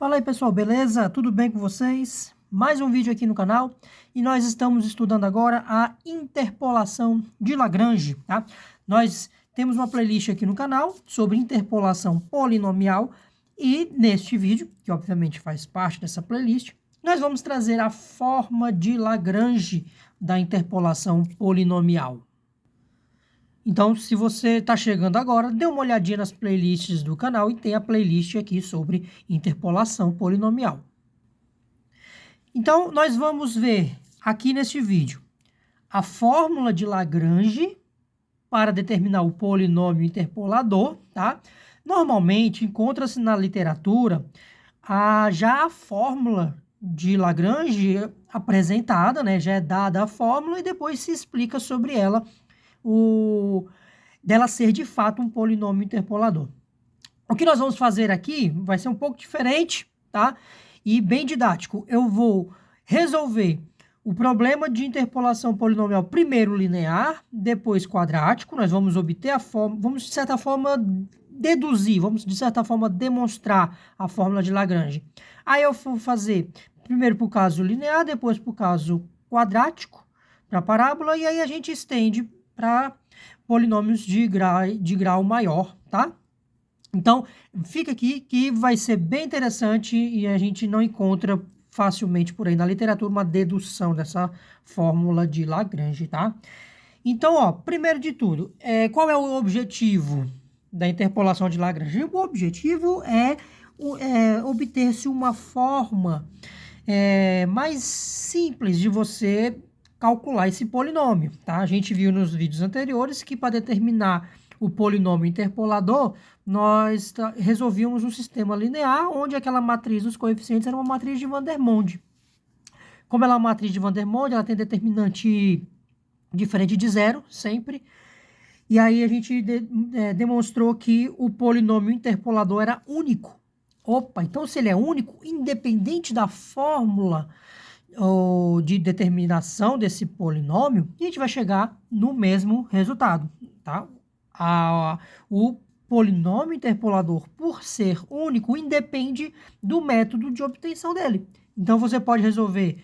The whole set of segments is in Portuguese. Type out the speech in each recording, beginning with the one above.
Fala aí pessoal, beleza? Tudo bem com vocês? Mais um vídeo aqui no canal e nós estamos estudando agora a interpolação de Lagrange, tá? Nós temos uma playlist aqui no canal sobre interpolação polinomial e neste vídeo, que obviamente faz parte dessa playlist, nós vamos trazer a forma de Lagrange da interpolação polinomial. Então, se você está chegando agora, dê uma olhadinha nas playlists do canal e tem a playlist aqui sobre interpolação polinomial. Então, nós vamos ver aqui neste vídeo a fórmula de Lagrange para determinar o polinômio interpolador, tá? Normalmente, encontra-se na literatura já a fórmula de Lagrange apresentada, né? Já é dada a fórmula e depois se explica sobre ela dela ser de fato um polinômio interpolador. O que nós vamos fazer aqui vai ser um pouco diferente, tá? E bem didático. Eu vou resolver o problema de interpolação polinomial primeiro linear, depois quadrático. Nós vamos obter a forma, vamos de certa forma deduzir, vamos de certa forma demonstrar a fórmula de Lagrange. Aí eu vou fazer primeiro para o caso linear, depois para o caso quadrático, para a parábola, e aí a gente estende para polinômios de grau maior, tá? Então, fica aqui que vai ser bem interessante e a gente não encontra facilmente por aí na literatura uma dedução dessa fórmula de Lagrange, tá? Então, ó, primeiro de tudo, qual é o objetivo da interpolação de Lagrange? O objetivo é obter-se uma forma mais simples de você calcular esse polinômio, tá? A gente viu nos vídeos anteriores que para determinar o polinômio interpolador, nós resolvíamos um sistema linear onde aquela matriz dos coeficientes era uma matriz de Vandermonde. Como ela é uma matriz de Vandermonde, ela tem determinante diferente de zero, sempre. E aí a gente demonstrou que o polinômio interpolador era único. Opa, então se ele é único, independente da fórmula de determinação desse polinômio, a gente vai chegar no mesmo resultado, tá? O polinômio interpolador, por ser único, independe do método de obtenção dele. Então, você pode resolver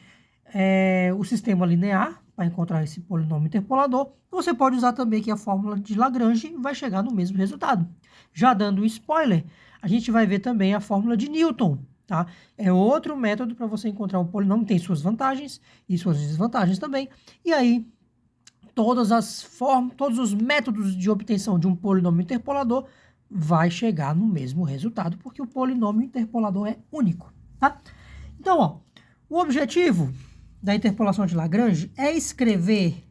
o sistema linear para encontrar esse polinômio interpolador. Você pode usar também que a fórmula de Lagrange vai chegar no mesmo resultado. Já dando um spoiler, a gente vai ver também a fórmula de Newton. Tá? É outro método para você encontrar um polinômio, tem suas vantagens e suas desvantagens também. E aí, todos os métodos de obtenção de um polinômio interpolador vai chegar no mesmo resultado, porque o polinômio interpolador é único. Tá? Então, ó, o objetivo da interpolação de Lagrange é escrever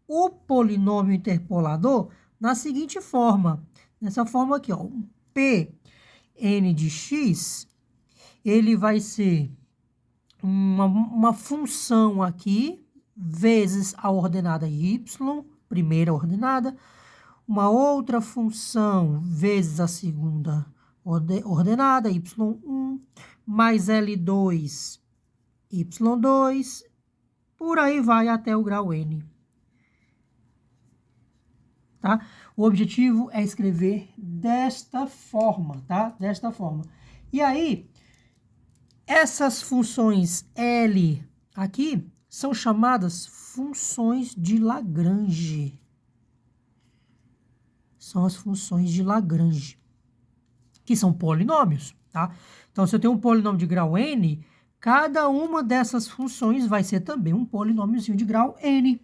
o polinômio interpolador na seguinte forma. Nessa forma aqui, ó, Pn de x, ele vai ser uma função aqui, vezes a ordenada y, primeira ordenada, uma outra função vezes a segunda ordenada, y1, mais L2, y2, por aí vai até o grau n. Tá? O objetivo é escrever desta forma, tá? Desta forma. E aí, essas funções L aqui são chamadas funções de Lagrange. São as funções de Lagrange, que são polinômios, tá? Então, se eu tenho um polinômio de grau n, cada uma dessas funções vai ser também um polinômiozinho de grau n.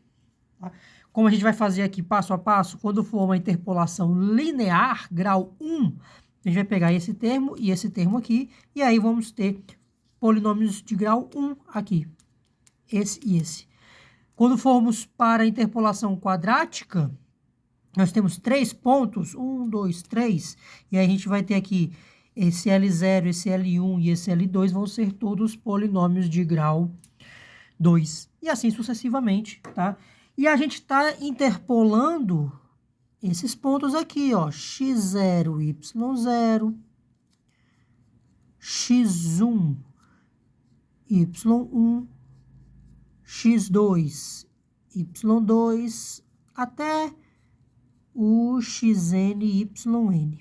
Tá? Como a gente vai fazer aqui passo a passo, quando for uma interpolação linear, grau 1, a gente vai pegar esse termo e esse termo aqui, e aí vamos ter polinômios de grau 1 aqui, esse e esse. Quando formos para a interpolação quadrática, nós temos 3 pontos, 1, 2, 3, e aí a gente vai ter aqui esse L0, esse L1 e esse L2 vão ser todos polinômios de grau 2, e assim sucessivamente, tá? E a gente está interpolando esses pontos aqui, ó, x0, y0, x1, y1, x2, y2, até o xn, yn.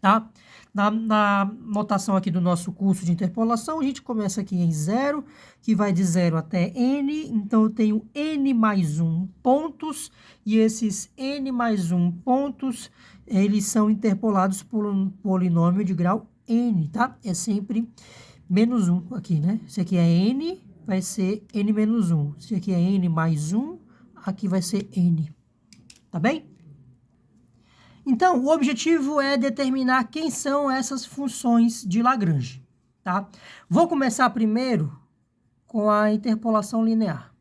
tá? Na notação aqui do nosso curso de interpolação, a gente começa aqui em 0, que vai de 0 até n, então eu tenho n mais 1 pontos, e esses n mais 1 pontos, eles são interpolados por um polinômio de grau n, tá? É sempre menos 1 aqui, né? Esse aqui é n, vai ser n menos 1. Esse aqui é n mais 1, aqui vai ser n, tá bem? Então, o objetivo é determinar quem são essas funções de Lagrange, tá? Vou começar primeiro com a interpolação linear,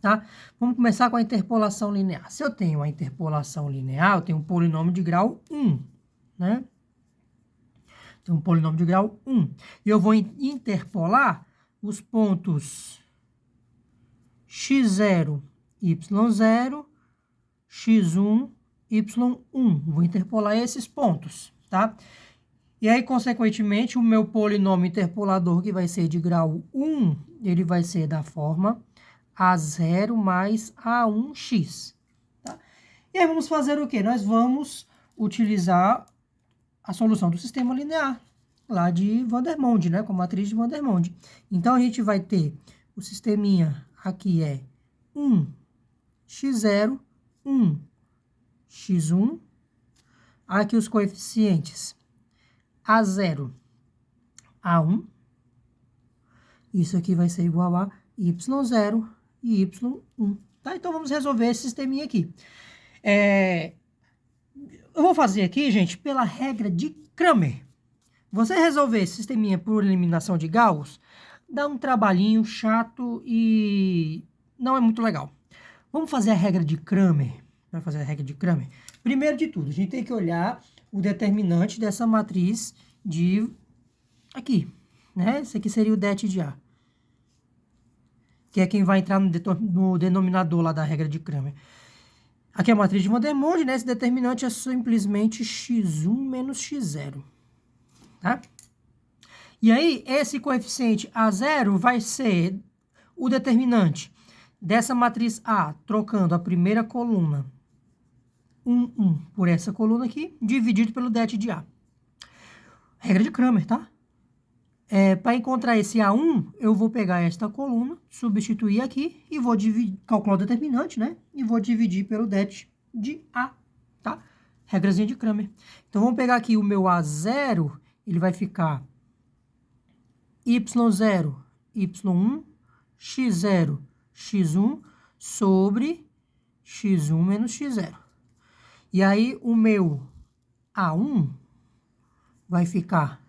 tá? Vamos começar com a interpolação linear. Se eu tenho a interpolação linear, eu tenho um polinômio de grau 1, né? Tenho um polinômio de grau 1. E eu vou interpolar os pontos x0, y0, x1, y1. Vou interpolar esses pontos, tá? E aí, consequentemente, o meu polinômio interpolador, que vai ser de grau 1, ele vai ser da forma A0 mais A1x, tá? E aí, vamos fazer o quê? Nós vamos utilizar a solução do sistema linear, lá de Vandermonde, né? Com a matriz de Vandermonde. Então, a gente vai ter o sisteminha aqui é 1, x0, 1, x1. Aqui os coeficientes A0, A1. Isso aqui vai ser igual a y0 e y1. Tá? Então, vamos resolver esse sisteminha aqui. Eu vou fazer aqui, gente, pela regra de Cramer. Você resolver esse sisteminha por eliminação de Gauss, dá um trabalhinho chato e não é muito legal. Vamos fazer a regra de Cramer. Vamos fazer a regra de Cramer. Primeiro de tudo, a gente tem que olhar o determinante dessa matriz de aqui, né? Esse aqui seria o det de A, que é quem vai entrar no denominador lá da regra de Cramer. Aqui é a matriz de Vandermonde, né? Esse determinante é simplesmente x1 menos x0, tá? E aí, esse coeficiente A0 vai ser o determinante dessa matriz A, trocando a primeira coluna 1, 1 por essa coluna aqui, dividido pelo det de A. Regra de Cramer, tá? Para encontrar esse A1, eu vou pegar esta coluna, substituir aqui e vou calcular o determinante, né? E vou dividir pelo det de A, tá? Regrazinha de Cramer. Então, vamos pegar aqui o meu A0, ele vai ficar y0, y1, x0, x1 sobre x1 menos x0. E aí, o meu A1 vai ficar,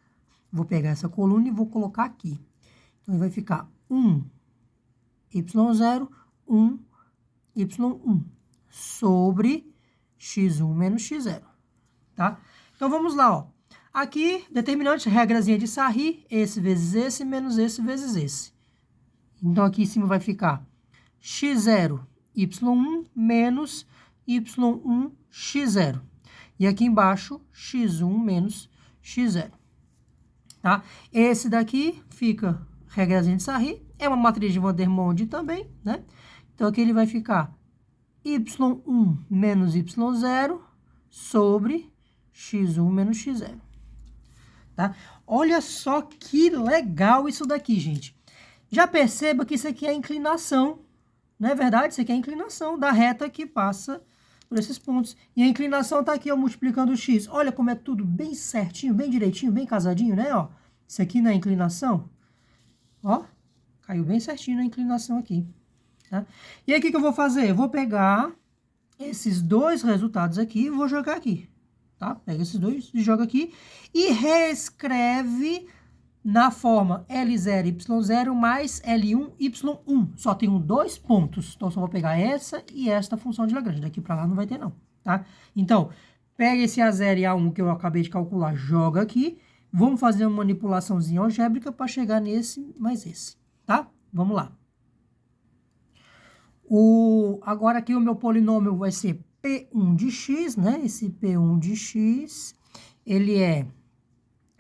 vou pegar essa coluna e vou colocar aqui. Então, vai ficar 1, y0, 1, y1 sobre x1 menos x0, tá? Então, vamos lá, ó. Aqui, determinante, regrazinha de Sarri, esse vezes esse, menos esse vezes esse. Então, aqui em cima vai ficar x0, y1 menos y1, x0. E aqui embaixo, x1 menos x0. Tá? Esse daqui fica regrazinha de Sarri, é uma matriz de Vandermonde também, né? Então, aqui ele vai ficar y1 menos y0 sobre x1 menos x0. Tá? Olha só que legal isso daqui, gente. Já perceba que isso aqui é a inclinação, não é verdade? Isso aqui é a inclinação da reta que passa por esses pontos. E a inclinação está aqui, ó, multiplicando o x. Olha como é tudo bem certinho, bem direitinho, bem casadinho, né? Ó, isso aqui na inclinação, ó, caiu bem certinho na inclinação aqui. Tá? E aí, o que eu vou fazer? Eu vou pegar esses dois resultados aqui e vou jogar aqui. Tá? Pega esses dois e joga aqui e reescreve na forma L0, Y0 mais L1, Y1. Só tenho dois pontos, então só vou pegar essa e esta função de Lagrange. Daqui para lá não vai ter não, tá? Então, pega esse A0 e A1 que eu acabei de calcular, joga aqui. Vamos fazer uma manipulaçãozinha algébrica para chegar nesse mais esse, tá? Vamos lá. Agora aqui o meu polinômio vai ser P1 de x, né? Esse P1 de x, ele é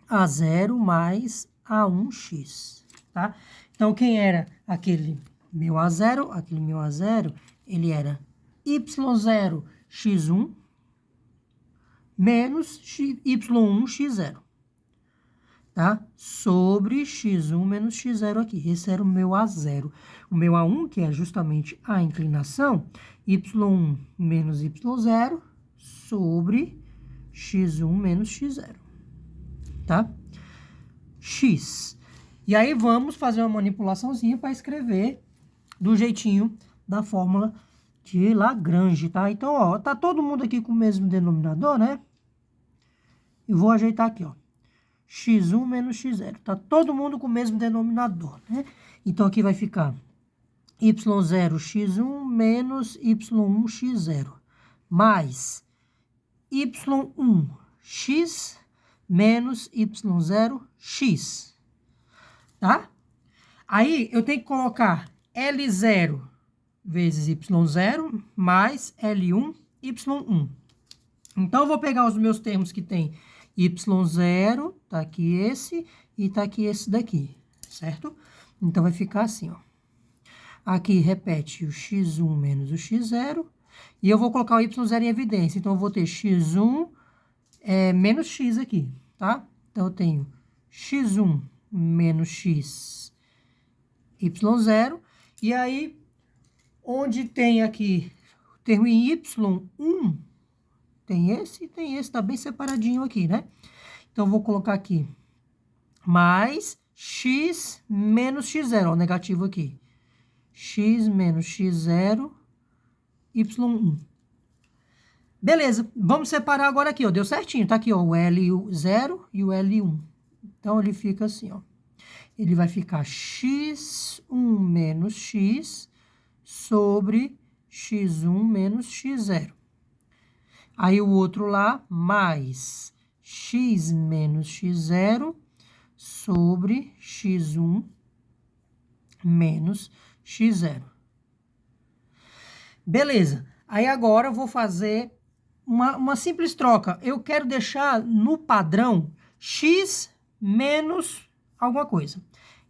A0 mais A1x, tá? Então, quem era aquele meu A0? Aquele meu A0, ele era y0 x1 menos y1 x0, tá? Sobre x1 menos x0 aqui. Esse era o meu A0. O meu A1, que é justamente a inclinação, y1 menos y0 sobre x1 menos x0, tá? X. E aí vamos fazer uma manipulaçãozinha para escrever do jeitinho da fórmula de Lagrange, tá? Então, ó, tá todo mundo aqui com o mesmo denominador, né? E vou ajeitar aqui, ó. x1 menos x0. Tá todo mundo com o mesmo denominador, né? Então, aqui vai ficar y0 x1 menos y1 x0. Mais y1 x menos y0 x. Tá? Aí, eu tenho que colocar L0 vezes y0 mais L1 y1. Então, eu vou pegar os meus termos que tem y0, tá aqui esse, e tá aqui esse daqui, certo? Então, vai ficar assim, ó. Aqui repete o x1 menos o x0, e eu vou colocar o y0 em evidência. Então, eu vou ter x1 menos x aqui, tá? Então, eu tenho x1 menos x y0, e aí, onde tem aqui o termo em y1, tem esse, tá bem separadinho aqui, né? Então, eu vou colocar aqui mais x menos x0, ó, negativo aqui. X menos x0, y1. Beleza, vamos separar agora aqui, ó, deu certinho, tá aqui, ó, o L0 e o L1. Então, ele fica assim, ó. Ele vai ficar x1 menos x sobre x1 menos x0. Aí, o outro lá, mais x menos x0 sobre x1 menos x0. Beleza. Aí, agora, eu vou fazer uma simples troca. Eu quero deixar no padrão x menos alguma coisa.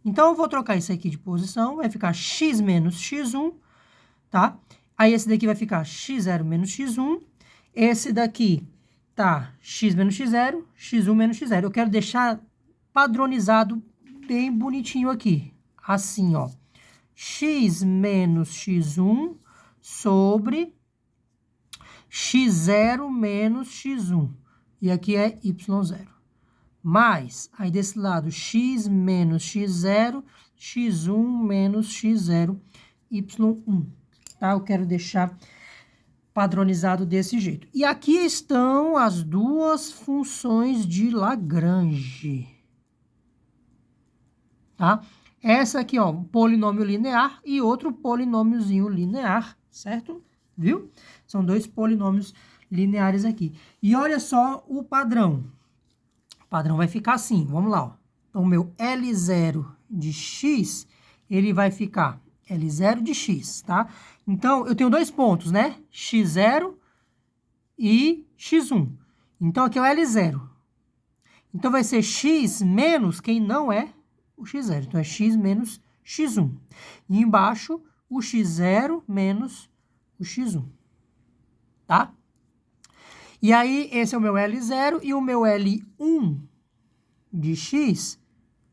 Então, eu vou trocar isso aqui de posição. Vai ficar x menos x1, tá? Aí, esse daqui vai ficar x0 menos x1. Esse daqui tá x menos x0, x1 menos x0. Eu quero deixar padronizado bem bonitinho aqui. Assim, ó. X menos x1 sobre x0 menos x1. E aqui é y0. Mais, aí desse lado, x menos x0, x1 menos x0, y1. Tá? Eu quero deixar padronizado desse jeito. E aqui estão as duas funções de Lagrange. Tá? Essa aqui, ó, um polinômio linear e outro polinômiozinho linear, certo? Viu? São dois polinômios lineares aqui. E olha só o padrão. O padrão vai ficar assim, vamos lá, ó. Então, o meu L0 de x, ele vai ficar L0 de x, tá? Então, eu tenho dois pontos, né? x0 e x1. Então, aqui é o L0. Então, vai ser x menos quem não é o x0. Então, é x menos x1. E embaixo, o x0 menos o x1. Tá? E aí, esse é o meu L0 e o meu L1 de x,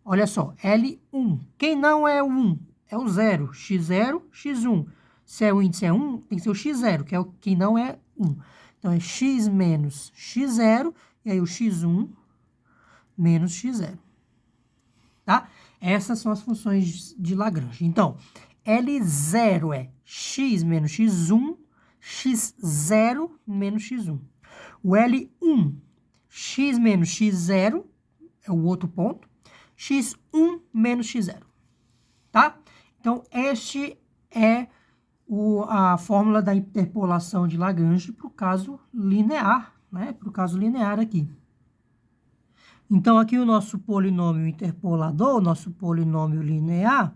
olha só, L1. Quem não é o 1 é o 0, x0, x1. Se é o índice é 1, tem que ser o x0, que é quem não é 1. Então, é x menos x0, e aí o x1 menos x0. Tá? Essas são as funções de Lagrange. Então, L0 é x menos x1, x0 menos x1. O L1, x menos x0, é o outro ponto, x1 menos x0. Tá? Então, este é a fórmula da interpolação de Lagrange para o caso linear, né? Para o caso linear aqui. Então, aqui o nosso polinômio interpolador, o nosso polinômio linear,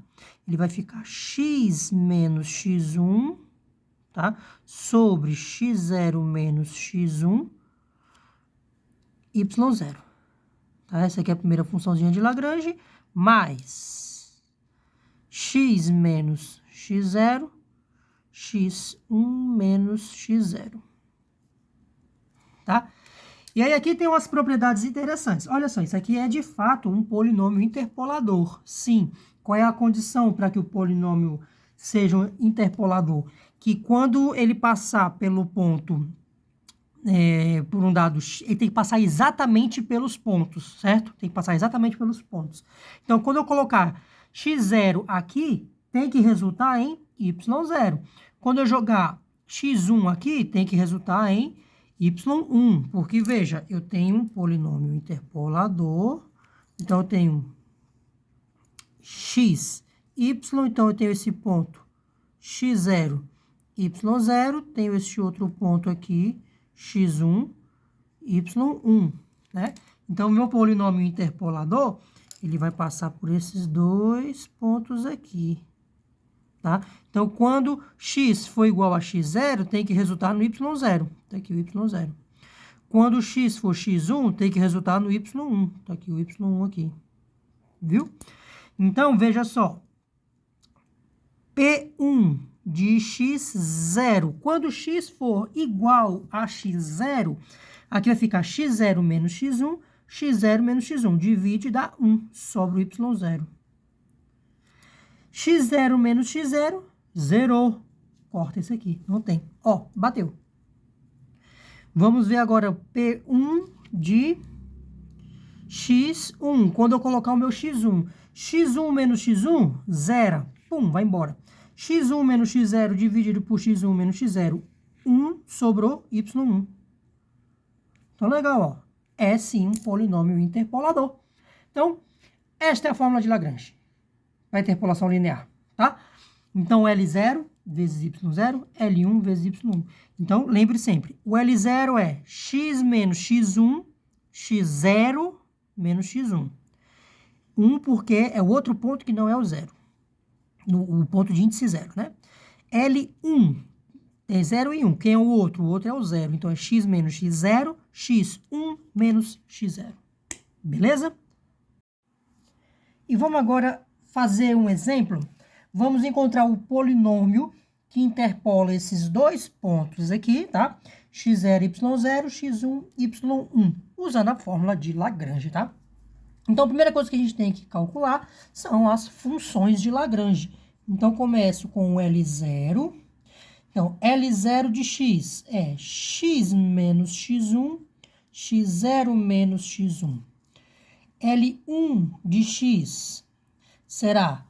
ele vai ficar x menos x1, tá? Sobre x0 menos x1, y0. Tá? Essa aqui é a primeira funçãozinha de Lagrange, mais x menos x0, x1 menos x0. tá? E aí aqui tem umas propriedades interessantes. Olha só, isso aqui é de fato um polinômio interpolador. Sim. Qual é a condição para que o polinômio seja um interpolador? Que quando ele passar pelo ponto, por um dado x, ele tem que passar exatamente pelos pontos, certo? Tem que passar exatamente pelos pontos. Então, quando eu colocar x0 aqui, tem que resultar em y0. Quando eu jogar x1 aqui, tem que resultar em y1, porque, veja, eu tenho um polinômio interpolador, então eu tenho x, y, então eu tenho esse ponto x0, y0, tenho esse outro ponto aqui, x1, y1, né? Então, meu polinômio interpolador, ele vai passar por esses dois pontos aqui, tá? Então, quando x for igual a x0, tem que resultar no y0. Tá aqui o y0. Quando x for x1, tem que resultar no y1. Tá aqui o y1 aqui. Viu? Então, veja só. P1 de x0. Quando x for igual a x0, aqui vai ficar x0 menos x1, x0 menos x1. Divide e dá 1. Sobra o y0. x0 menos x0, zerou. Corta esse aqui, não tem. Ó, bateu. Vamos ver agora P1 de x1. Quando eu colocar o meu x1. x1 menos x1, zera. Pum, vai embora. x1 menos x0 dividido por x1 menos x0, 1, sobrou y1. Então, legal, ó. É sim um polinômio interpolador. Então, esta é a fórmula de Lagrange. Para interpolação linear, tá? Então, L0 vezes Y0, L1 vezes Y1. Então, lembre sempre, o L0 é x menos x1, x0 menos x1. 1 porque é o outro ponto que não é o zero. O ponto de índice zero, né? L1 tem 0 e 1. Quem é o outro? O outro é o zero. Então, é x menos x0, x1 menos x0. Beleza? E vamos agora fazer um exemplo. Vamos encontrar o polinômio que interpola esses dois pontos aqui, tá? x0, y0, x1, y1, usando a fórmula de Lagrange, tá? Então, a primeira coisa que a gente tem que calcular são as funções de Lagrange. Então, começo com o L0. Então, L0 de x é x menos x1, x0 menos x1. L1 de x será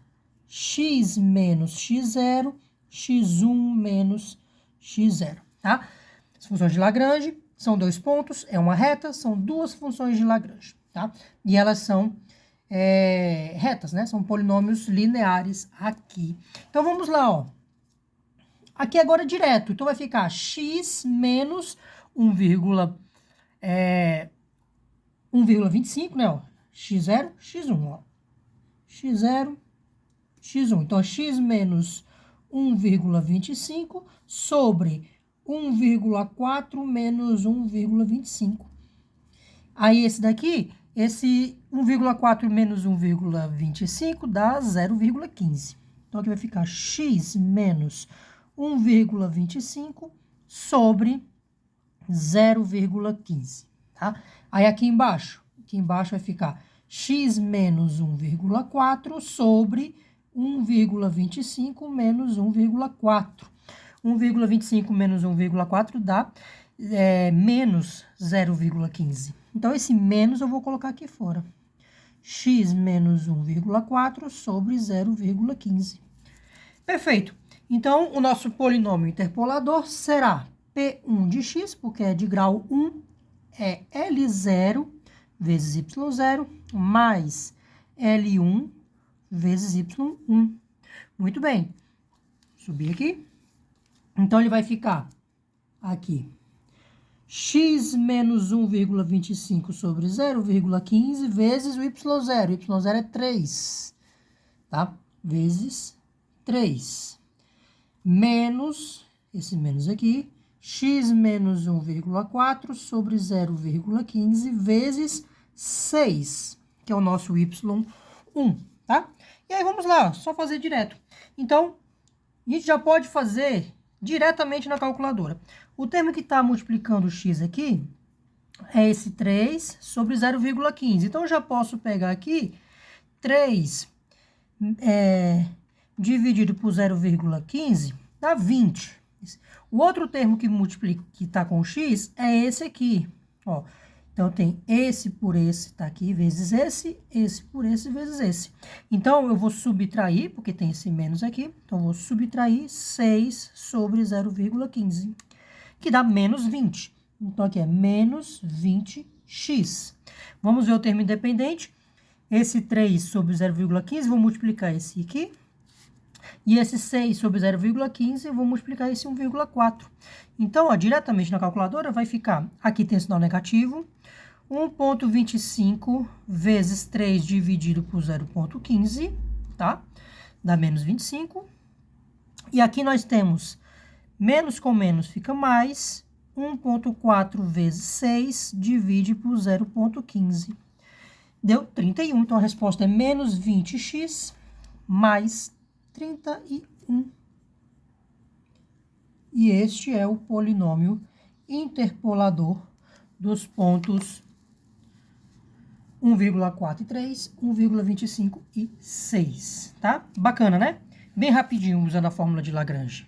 x menos x0, x1 menos x0, tá? As funções de Lagrange são dois pontos, é uma reta, são duas funções de Lagrange, tá? E elas são retas, né? São polinômios lineares aqui. Então, vamos lá, ó. Aqui agora é direto, então vai ficar x menos 1,25, né? Ó. x0, x1, ó. x0, x1. Então, x menos 1,25 sobre 1,4 menos 1,25. Aí, esse daqui, esse 1,4 menos 1,25 dá 0,15. Então, aqui vai ficar x menos 1,25 sobre 0,15, tá? Aí, aqui embaixo vai ficar x menos 1,4 sobre 1,25 menos 1,4. 1,25 menos 1,4 dá menos 0,15. Então, esse menos eu vou colocar aqui fora. X menos 1,4 sobre 0,15. Perfeito. Então, o nosso polinômio interpolador será P1 de x, porque é de grau 1, é L0 vezes Y0, mais L1 vezes Y1. Muito bem. Subir aqui. Então, ele vai ficar aqui. X menos 1,25 sobre 0,15 vezes o Y0. Y0 é 3, tá? Vezes 3. Menos, esse menos aqui, x menos 1,4 sobre 0,15 vezes 6, que é o nosso Y1, tá? E aí, vamos lá, só fazer direto. Então, a gente já pode fazer diretamente na calculadora. O termo que está multiplicando o x aqui é esse 3 sobre 0,15. Então, eu já posso pegar aqui 3 dividido por 0,15 dá 20. O outro termo que multiplica, que está com x, é esse aqui. Ó. Então, tem esse por esse, está aqui, vezes esse por esse, vezes esse. Então, eu vou subtrair, porque tem esse menos aqui. Então, eu vou subtrair 6 sobre 0,15, que dá menos 20. Então, aqui é menos 20x. Vamos ver o termo independente. Esse 3 sobre 0,15, vou multiplicar esse aqui. E esse 6 sobre 0,15, eu vou multiplicar esse 1,4. Então, ó, diretamente na calculadora, vai ficar, aqui tem sinal negativo, 1,25 vezes 3 dividido por 0,15, tá? Dá menos 25. E aqui nós temos menos com menos fica mais, 1,4 vezes 6 divide por 0,15. Deu 31, então a resposta é menos 20x mais 31. E este é o polinômio interpolador dos pontos 1,4 e 3, 1,25 e 6, tá? Bacana, né? Bem rapidinho, usando a fórmula de Lagrange.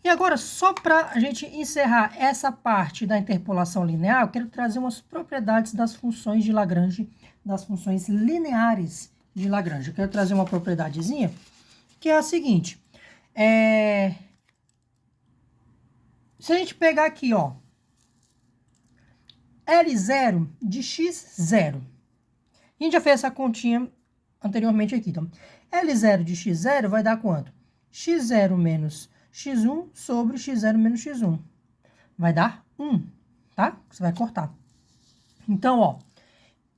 E agora, só para a gente encerrar essa parte da interpolação linear, eu quero trazer umas propriedades das funções de Lagrange, das funções lineares de Lagrange. Eu quero trazer uma propriedadezinha, que é a seguinte. Se a gente pegar aqui, ó, L0 de x0. A gente já fez essa continha anteriormente aqui. Então, L0 de x0 vai dar quanto? x0 menos x1 sobre x0 menos x1. Vai dar 1, tá? Você vai cortar. Então, ó,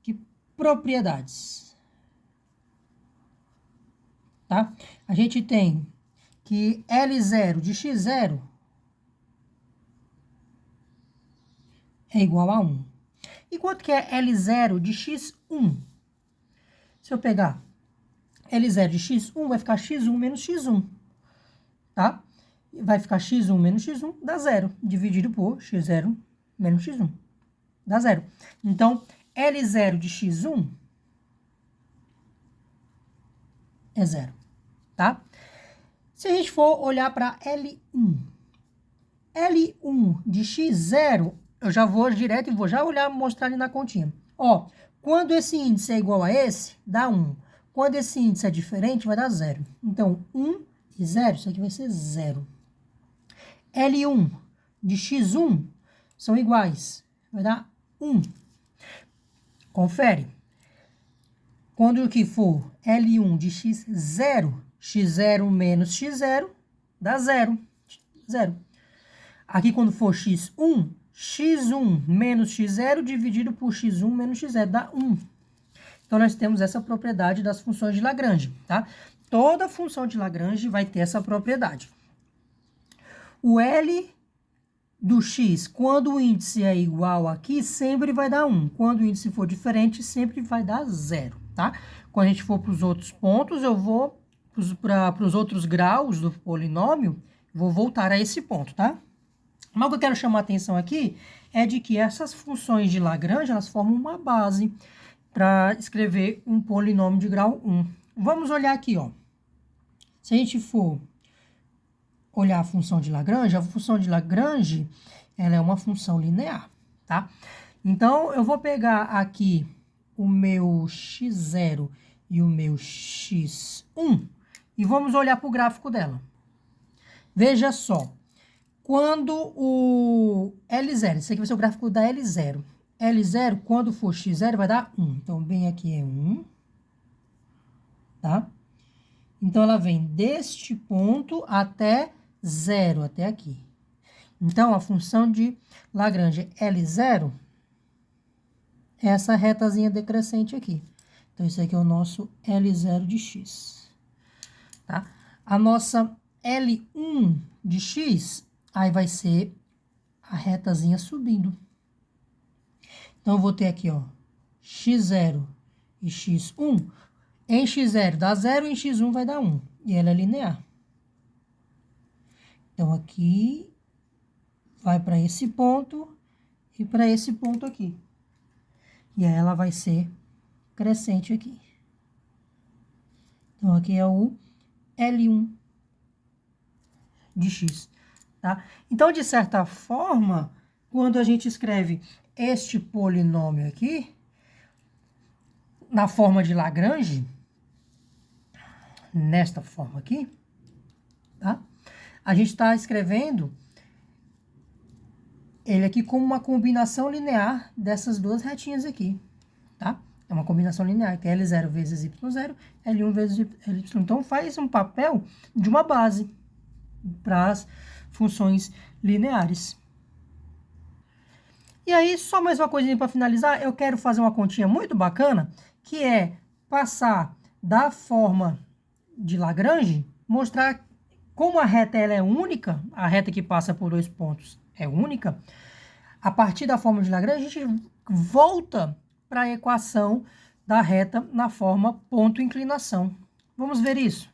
que propriedades, tá? A gente tem que L0 de x0 é igual a 1. E quanto que é L0 de x1? Se eu pegar L0 de x1, vai ficar x1 menos x1, tá? Vai ficar x1 menos x1, dá 0, dividido por x0 menos x1, dá 0. Então, L0 de x1 é 0, tá? Se a gente for olhar para L1, L1 de x0, eu já vou direto e vou já olhar, mostrar ali na continha. Ó, quando esse índice é igual a esse, dá 1. Quando esse índice é diferente, vai dar 0. Então, 1 e 0, isso aqui vai ser 0. L1 de x1 são iguais, vai dar 1. Confere. Quando aqui for L1 de x0, x0 menos x0, dá 0. 0. Aqui, quando for x1, x1 menos x0 dividido por x1 menos x0, dá 1. Então, nós temos essa propriedade das funções de Lagrange, tá? Toda função de Lagrange vai ter essa propriedade. O L do x, quando o índice é igual aqui, sempre vai dar 1. Quando o índice for diferente, sempre vai dar 0, tá? Quando a gente for para os outros pontos, eu vou para os outros graus do polinômio, vou voltar a esse ponto, tá? Mas o que eu quero chamar a atenção aqui é de que essas funções de Lagrange, elas formam uma base para escrever um polinômio de grau 1. Vamos olhar aqui, ó. Se a gente for olhar a função de Lagrange, ela é uma função linear, tá? Então, eu vou pegar aqui o meu x0 e o meu x1 e vamos olhar para o gráfico dela. Veja só, quando o L0, esse aqui vai ser o gráfico da L0. L0, quando for x0, vai dar 1. Então, bem aqui é 1, tá? Então, ela vem deste ponto até 0, até aqui. Então, a função de Lagrange L0 é essa retazinha decrescente aqui. Então, isso aqui é o nosso L0 de x, tá? A nossa L1 de x, aí vai ser a retazinha subindo. Então, eu vou ter aqui, ó, x0 e x1. Em x0 dá 0, em x1 vai dar 1. E ela é linear. Então, aqui vai para esse ponto, e para esse ponto aqui. E aí ela vai ser crescente aqui. Então, aqui é o L1 de x, tá? Então, de certa forma, quando a gente escreve este polinômio aqui, na forma de Lagrange, nesta forma aqui, tá? A gente está escrevendo ele aqui como uma combinação linear dessas duas retinhas aqui, tá? É uma combinação linear, que é L0 vezes Y0, L1 vezes LY. Então, faz um papel de uma base para as funções lineares. E aí, só mais uma coisinha para finalizar, eu quero fazer uma continha muito bacana, que é passar da forma de Lagrange, mostrar como a reta ela é única, a reta que passa por dois pontos é única. A partir da forma de Lagrange, a gente volta para a equação da reta na forma ponto-inclinação. Vamos ver isso.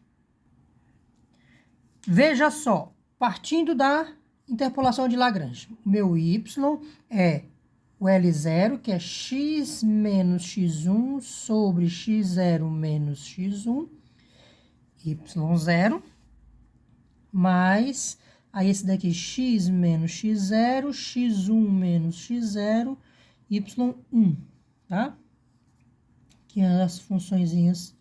Veja só, partindo da interpolação de Lagrange, o meu y é o L0, que é x menos x1 sobre x0 menos x1, y0, mais, aí esse daqui, x menos x0, x1 menos x0, y1, tá? Que é as funçõezinhas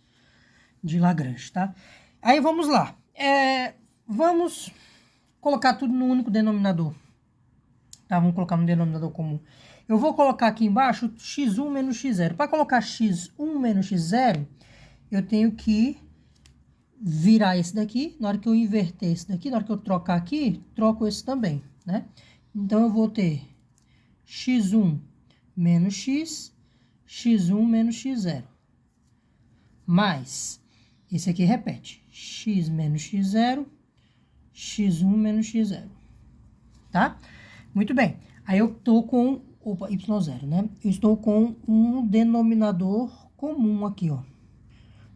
de Lagrange, tá? Aí vamos lá. Vamos colocar tudo no único denominador. Tá? Vamos colocar no denominador comum. Eu vou colocar aqui embaixo x1 menos x0. Para colocar x1 menos x0, eu tenho que virar esse daqui. Na hora que eu inverter esse daqui, na hora que eu trocar aqui, troco esse também, né? Então, eu vou ter x1 menos x, x1 menos x0. Mais, esse aqui repete, x menos x0, x1 menos x0. Tá? Muito bem. Aí eu estou com, y0, né? Eu estou com um denominador comum aqui, ó.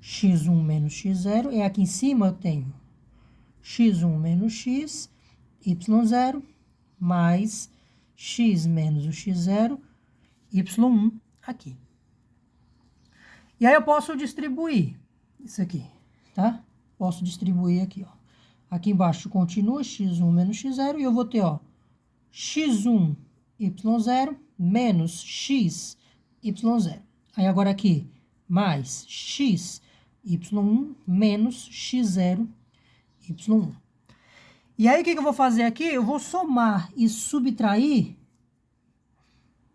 x1 menos x0, e aqui em cima eu tenho x1 menos x, y0, mais x menos o x0, y1 aqui. E aí eu posso distribuir isso aqui, tá? Posso distribuir aqui, ó. Aqui embaixo continua x1 menos x0, e eu vou ter, ó, x1 y0 menos x y0. Aí agora aqui, mais x y1 menos x0 y1. E aí o que eu vou fazer aqui? Eu vou somar e subtrair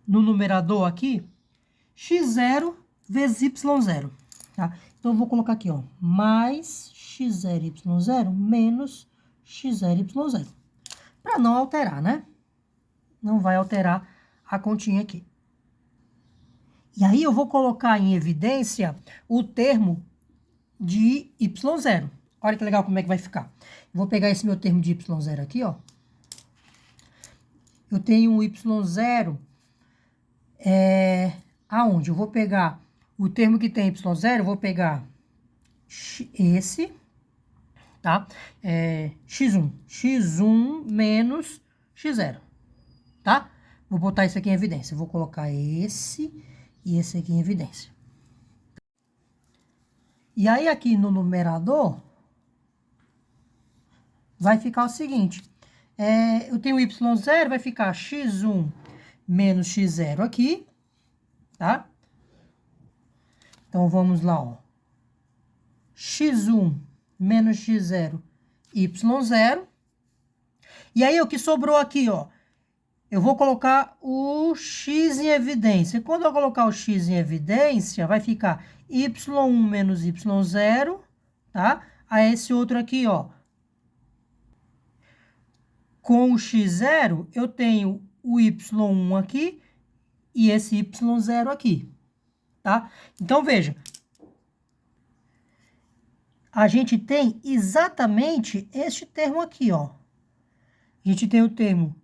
no numerador aqui x0 vezes y0, tá? Então eu vou colocar aqui, ó, mais x0 y0 menos x0 y0. Para não alterar, né? Não vai alterar a continha aqui. E aí eu vou colocar em evidência o termo de y0. Olha que legal como é que vai ficar. Eu vou pegar esse meu termo de y0 aqui, ó. Eu tenho um y0, aonde? Eu vou pegar o termo que tem y0, eu vou pegar esse, tá? x1. x1 menos x0, tá? Vou botar isso aqui em evidência. Eu vou colocar esse e esse aqui em evidência. E aí, aqui no numerador, vai ficar o seguinte. Eu tenho y0, vai ficar x1 menos x0 aqui, tá? Então, vamos lá, ó. x1 menos x0, y0. E aí, o que sobrou aqui, ó, eu vou colocar o x em evidência. Quando eu colocar o x em evidência, vai ficar y1 menos y0, tá? Aí, esse outro aqui, ó. Com o x0, eu tenho o y1 aqui e esse y0 aqui, tá? Então, veja. A gente tem exatamente este termo aqui, ó. A gente tem o termo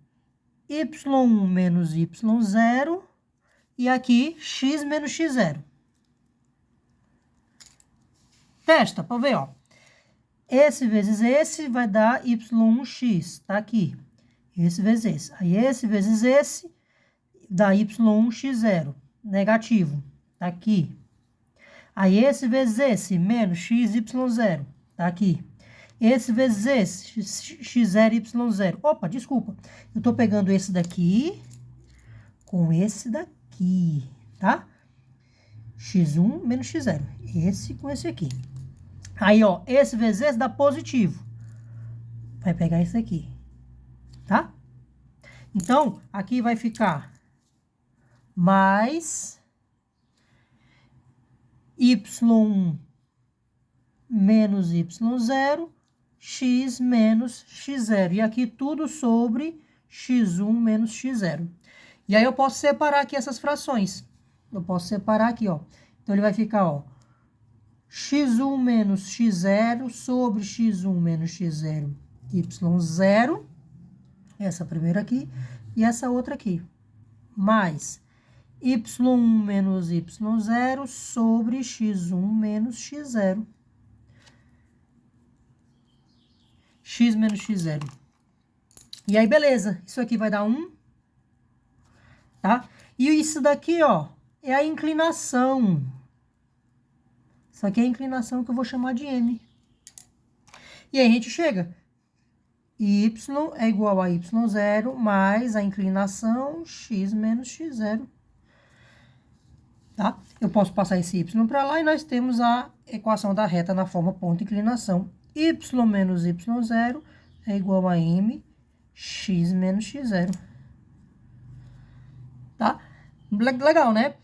y1 menos y0 e aqui x menos x0. Testa para ver, ó. Esse vezes esse vai dar y1x, tá aqui. Esse vezes esse. Aí esse vezes esse, dá y1, x0, negativo, tá aqui. Aí esse vezes esse, menos x, y0, tá aqui. Esse vezes esse, x0, y0. Opa, desculpa. Eu tô pegando esse daqui com esse daqui, tá? x1 menos x0. Esse com esse aqui. Aí, ó, esse vezes esse dá positivo. Vai pegar esse aqui, tá? Então, aqui vai ficar mais y1 menos y0, x menos x0. E aqui tudo sobre x1 menos x0. E aí eu posso separar aqui essas frações. Eu posso separar aqui, ó. Então, ele vai ficar, ó, x1 menos x0 sobre x1 menos x0, y0. Essa primeira aqui e essa outra aqui. Mais y1 menos y0 sobre x1 menos x0. X menos x0. E aí, beleza. Isso aqui vai dar 1. Tá? E isso daqui, ó, é a inclinação. Isso aqui é a inclinação que eu vou chamar de m. E aí a gente chega. Y é igual a y0 mais a inclinação x menos x0. Tá? Eu posso passar esse y para lá e nós temos a equação da reta na forma ponto inclinação. Y menos y0 é igual a m x menos x0. Tá? Legal, né?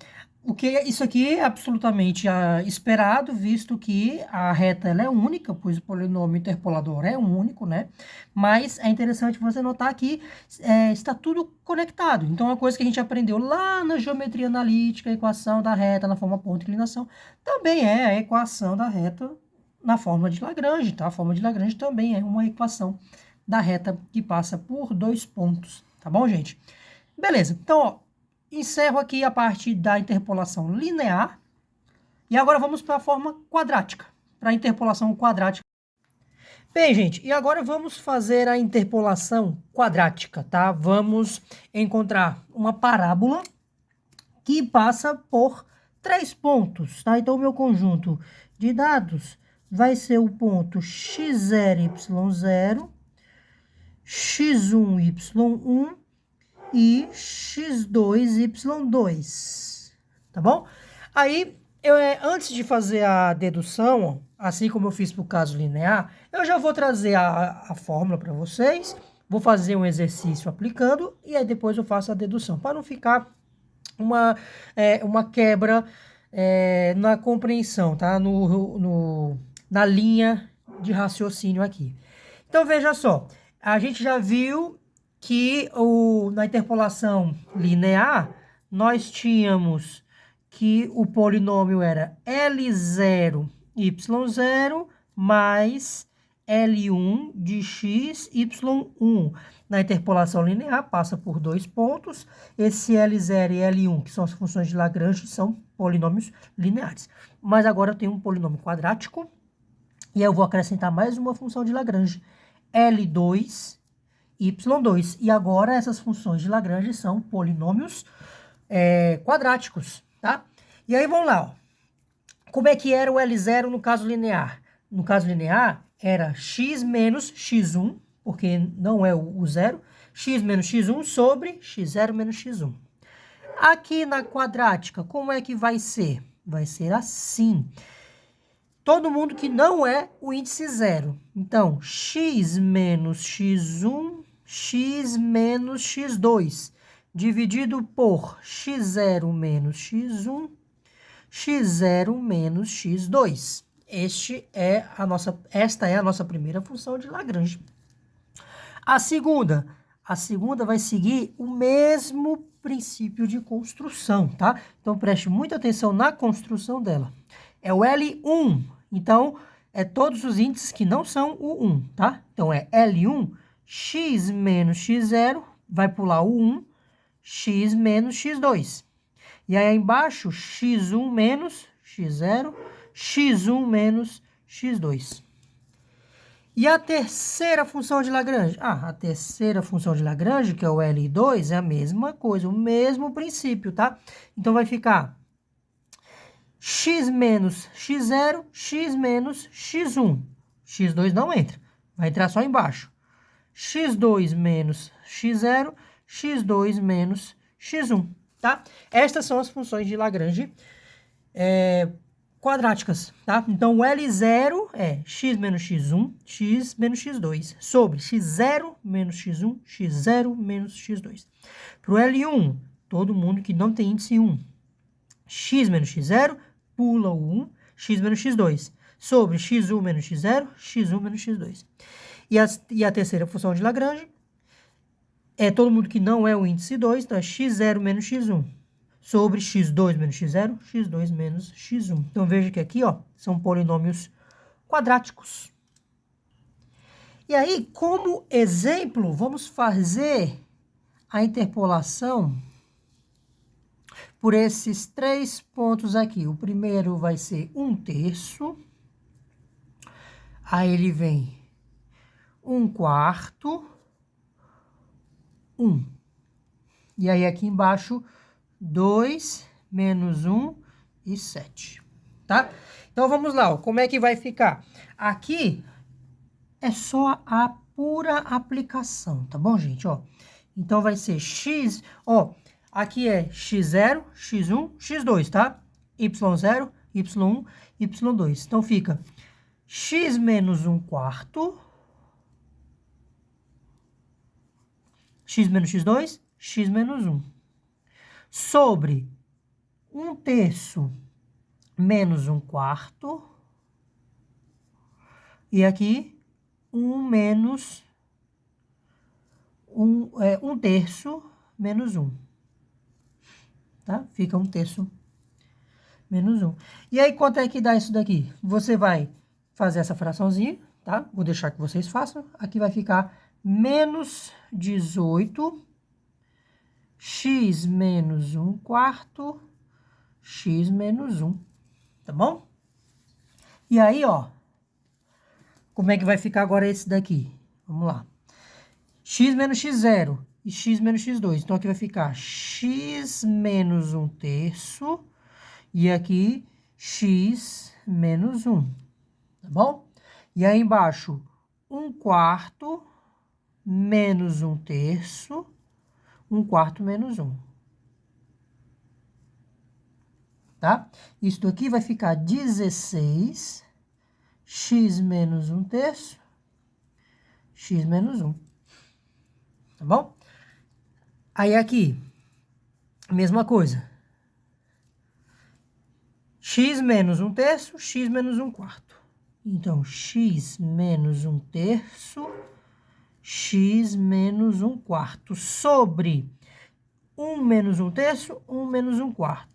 Isso aqui é absolutamente esperado, visto que a reta ela é única, pois o polinômio interpolador é único, né? Mas é interessante você notar que está tudo conectado. Então, uma coisa que a gente aprendeu lá na geometria analítica, a equação da reta na forma ponto inclinação, também é a equação da reta na forma de Lagrange, tá? A forma de Lagrange também é uma equação da reta que passa por 2 pontos, tá bom, gente? Beleza, então, ó, encerro aqui a parte da interpolação linear. E agora vamos para a forma quadrática, para a interpolação quadrática. Bem, gente, e agora vamos fazer a interpolação quadrática, tá? Vamos encontrar uma parábola que passa por 3 pontos, tá? Então, o meu conjunto de dados vai ser o ponto x0, y0, x1, y1, e x2, y2, tá bom? Aí, antes de fazer a dedução, assim como eu fiz para o caso linear, eu já vou trazer a fórmula para vocês, vou fazer um exercício aplicando, e aí depois eu faço a dedução, para não ficar uma quebra na compreensão, tá? Na linha de raciocínio aqui. Então, veja só, a gente já viu que na interpolação linear, nós tínhamos que o polinômio era L0, Y0 mais L1 de x, Y1. Na interpolação linear, passa por 2 pontos. Esse L0 e L1, que são as funções de Lagrange, são polinômios lineares. Mas agora eu tenho um polinômio quadrático, e eu vou acrescentar mais uma função de Lagrange, L2, y2. E agora essas funções de Lagrange são polinômios quadráticos, tá? E aí vamos lá, ó. Como é que era o L0 no caso linear? No caso linear, era x menos x1, porque não é o zero, x menos x1 sobre x0 menos x1. Aqui na quadrática, como é que vai ser? Vai ser assim. Todo mundo que não é o índice zero. Então, x menos x1, x menos x2, dividido por x0 menos x1, x0 menos x2. Esta é a nossa primeira função de Lagrange. A segunda vai seguir o mesmo princípio de construção, tá? Então, preste muita atenção na construção dela. É o L1, então, é todos os índices que não são o 1, tá? Então, é L1, x menos x0, vai pular o 1, x menos x2. E aí, embaixo, x1 menos x0, x1 menos x2. E a terceira função de Lagrange? Ah, a terceira função de Lagrange, que é o L2, é a mesma coisa, o mesmo princípio, tá? Então, vai ficar x menos x0, x menos x1. x2 não entra, vai entrar só embaixo. x2 menos x0, x2 menos x1, tá? Estas são as funções de Lagrange quadráticas, tá? Então, o L0 é x menos x1, x menos x2, sobre x0 menos x1, x0 menos x2. Para o L1, todo mundo que não tem índice 1, x menos x0, pula o 1, x menos x2, sobre x1 menos x0, x1 menos x2. E a terceira função de Lagrange é todo mundo que não é o índice 2, então é x0 menos x1, sobre x2 menos x0, x2 menos x1. Então, veja que aqui, ó, são polinômios quadráticos. E aí, como exemplo, vamos fazer a interpolação por esses 3 pontos aqui. O primeiro vai ser 1/3. Aí ele vem 1/4, 1. E aí aqui embaixo, 2 menos 1 e 7, tá? Então, vamos lá, ó, como é que vai ficar? Aqui é só a pura aplicação, tá bom, gente? Ó, então, vai ser x, ó, aqui é x0, x1, x2, tá? y0, y1, y2. Então, fica x menos 1/4, x menos x2, x menos 1. Sobre 1/3 menos 1/4. E aqui, 1 menos 1/3 menos 1. Tá? Fica 1/3 menos 1. E aí, quanto é que dá isso daqui? Você vai fazer essa fraçãozinha, tá? Vou deixar que vocês façam. Aqui vai ficar menos 18, x menos 1/4, x menos 1, tá bom? E aí, ó, como é que vai ficar agora esse daqui? Vamos lá. X menos x0 e x menos x2. Então, aqui vai ficar x menos 1/3 e aqui x menos 1, tá bom? E aí embaixo, 1/4 menos 1/3, 1/4 menos 1. Tá? Isso aqui vai ficar 16, x menos 1/3, x menos 1. Tá bom? Aí aqui, mesma coisa. X menos 1/3, x menos 1/4. Então, x menos 1/3, x menos 1/4. Sobre 1 menos 1/3, 1 menos 1/4.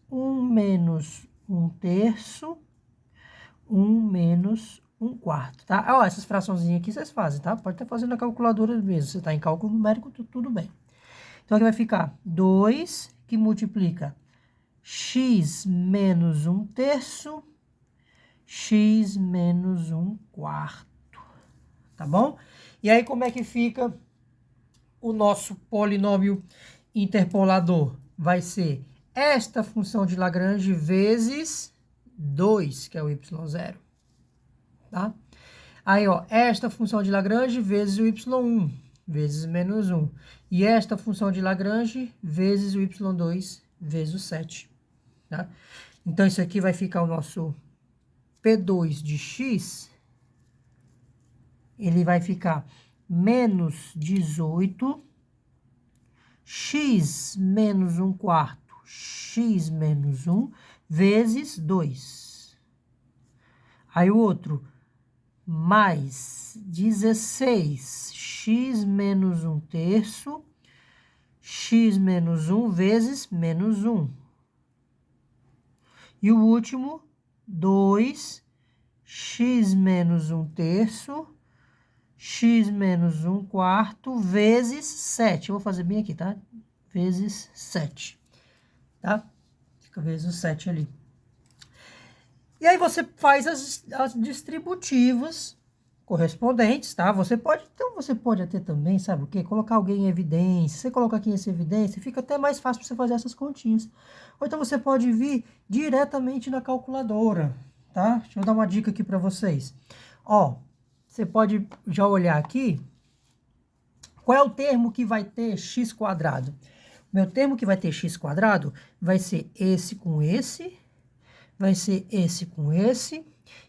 1 menos 1/3, 1 menos 1/4, tá? Ó, essas fraçãozinhas aqui vocês fazem, tá? Pode estar fazendo na calculadora mesmo. Você está em cálculo numérico, tudo bem. Então, aqui vai ficar 2, que multiplica x menos 1/3, x menos 1/4, tá bom? E aí, como é que fica o nosso polinômio interpolador? Vai ser esta função de Lagrange vezes 2, que é o y0, tá? Aí, ó, esta função de Lagrange vezes o y1, vezes menos 1. E esta função de Lagrange vezes o y2, vezes o 7, tá? Então, isso aqui vai ficar o nosso P2 de x, ele vai ficar menos 18, x menos 1/4, x menos 1, vezes 2. Aí o outro, mais 16, x menos 1/3, x menos 1, vezes menos 1. E o último, 2, x menos 1/3, x menos 1/4, vezes 7. Eu vou fazer bem aqui, tá? Vezes 7, tá? Fica vezes 7 ali. E aí você faz as distributivas correspondentes, tá? Você pode até também, sabe o quê? Colocar alguém em evidência. Você coloca aqui essa evidência, fica até mais fácil para você fazer essas continhas. Ou então você pode vir diretamente na calculadora, tá? Deixa eu dar uma dica aqui para vocês. Ó, você pode já olhar aqui. Qual é o termo que vai ter x quadrado? O meu termo que vai ter x quadrado vai ser esse com esse, vai ser esse com esse,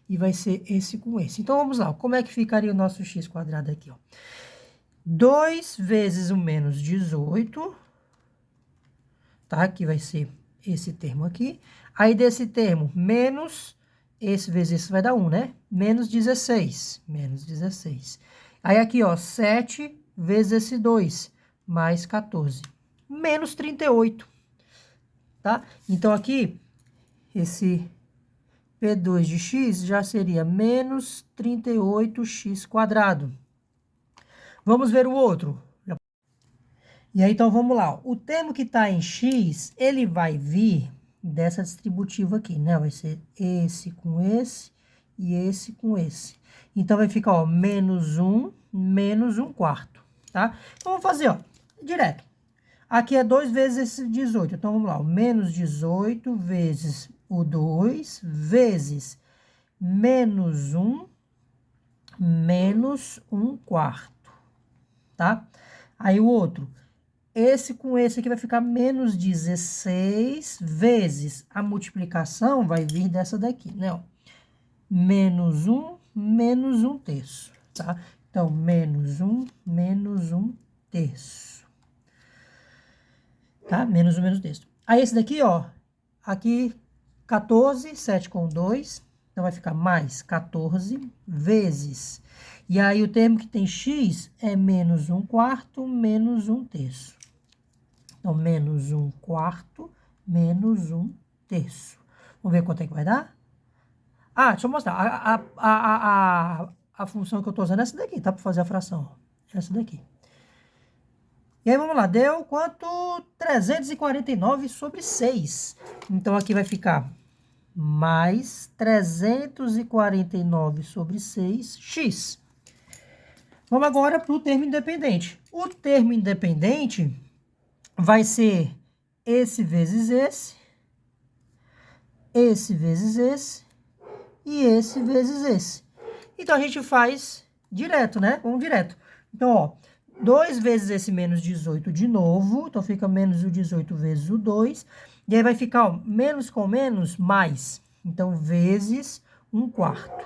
e vai ser esse com esse. Então, vamos lá. Como é que ficaria o nosso x quadrado aqui, ó? 2 vezes o menos 18, tá? Que vai ser esse termo aqui. Aí, desse termo, menos, esse vezes esse vai dar 1, né? Menos 16. Menos 16. Aí, aqui, ó, 7 vezes esse 2, mais 14. Menos 38, tá? Então, aqui, esse P2 de x já seria menos 38x². Vamos ver o outro. E aí, então, vamos lá. O termo que está em x, ele vai vir dessa distributiva aqui, né? Vai ser esse com esse e esse com esse. Então, vai ficar, ó, menos 1 quarto, tá? Então, vamos fazer, ó, direto. Aqui é 2 vezes esse 18. Então, vamos lá. O menos 18 vezes o 2 vezes menos 1 quarto, tá? Aí, o outro. Esse com esse aqui vai ficar menos 16 vezes a multiplicação vai vir dessa daqui, né? Ó. Menos 1 terço, tá? Então, menos 1 terço. Tá? Menos 1 terço. Aí, esse daqui, ó. Aqui, 14, 7 com 2. Então, vai ficar mais 14 vezes. E aí, o termo que tem x é menos 1 quarto, menos 1 terço. Então, menos 1 quarto, menos 1 terço. Vamos ver quanto é que vai dar? Ah, deixa eu mostrar. A função que eu estou usando é essa daqui, tá? Para fazer a fração. Essa daqui. E aí, vamos lá. Deu quanto? 349 sobre 6. Então, aqui vai ficar mais 349 sobre 6x. Vamos agora para o termo independente. O termo independente vai ser esse vezes esse vezes esse e esse vezes esse. Então, a gente faz direto, né? Vamos direto. Então, ó, 2 vezes esse menos 18 de novo. Então, fica menos o 18 vezes o 2. E aí vai ficar, ó, menos com menos, mais. Então, vezes 1 quarto.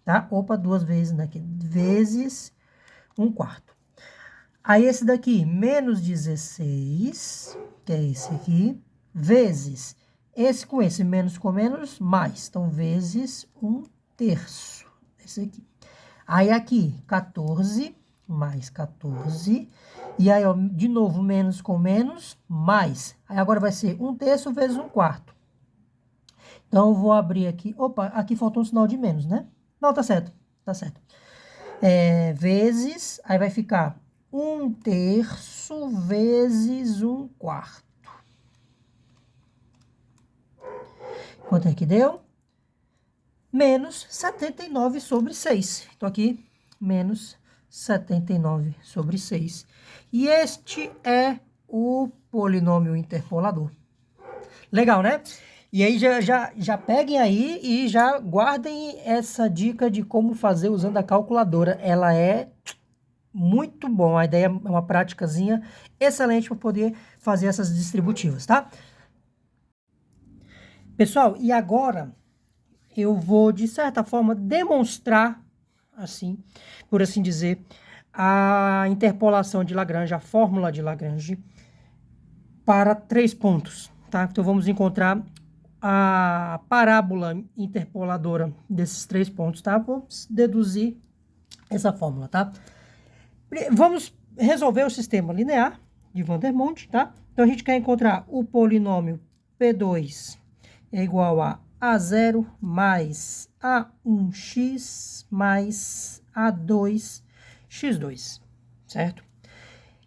Tá? Opa, 2 vezes daqui. Vezes 1 quarto. Aí, esse daqui, menos 16, que é esse aqui, vezes esse com esse, menos com menos, mais. Então, vezes 1 terço. Esse aqui. Aí, aqui, 14, mais 14. E aí, ó, de novo, menos com menos, mais. Aí, agora vai ser 1 terço vezes 1 quarto. Então, eu vou abrir aqui. Opa, aqui faltou um sinal de menos, né? Não, tá certo. Tá certo. Vezes, aí vai ficar 1 terço vezes 1 quarto. Quanto é que deu? Menos 79 sobre 6. Então, aqui, menos 79 sobre 6. E este é o polinômio interpolador. Legal, né? E aí, já peguem aí e já guardem essa dica de como fazer usando a calculadora. Ela é muito bom. A ideia é uma práticazinha excelente para poder fazer essas distributivas, tá? Pessoal, e agora eu vou, de certa forma, demonstrar, assim, por assim dizer, a interpolação de Lagrange, a fórmula de Lagrange, para 3 pontos, tá? Então, vamos encontrar a parábola interpoladora desses 3 pontos, tá? Vamos deduzir essa fórmula, tá? Vamos resolver o sistema linear de Vandermonde, tá? Então, a gente quer encontrar o polinômio P2 é igual a A0 mais A1x mais A2x2, certo?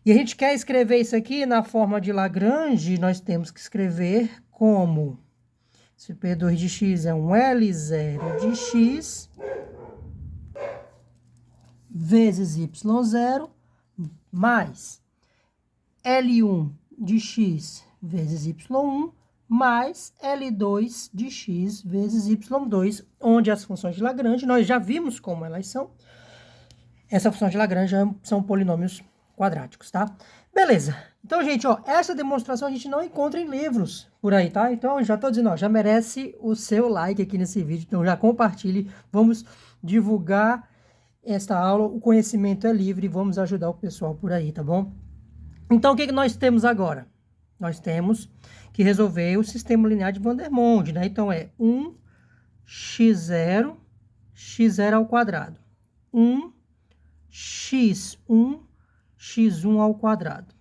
E a gente quer escrever isso aqui na forma de Lagrange, nós temos que escrever como se P2 de x é um L0 de x vezes y0 mais L1 de x vezes y1 mais L2 de x vezes y2, onde as funções de Lagrange, nós já vimos como elas são. Essa função de Lagrange são polinômios quadráticos, tá? Beleza. Então, gente, ó, essa demonstração a gente não encontra em livros por aí, tá? Então, já tô dizendo, ó, já merece o seu like aqui nesse vídeo. Então, já compartilhe. Vamos divulgar esta aula. O conhecimento é livre. Vamos ajudar o pessoal por aí, tá bom? Então, o que nós temos agora? Nós temos que resolver o sistema linear de Vandermonde, né? Então, é 1x0, x0 ao quadrado. 1x1, x1 ao quadrado.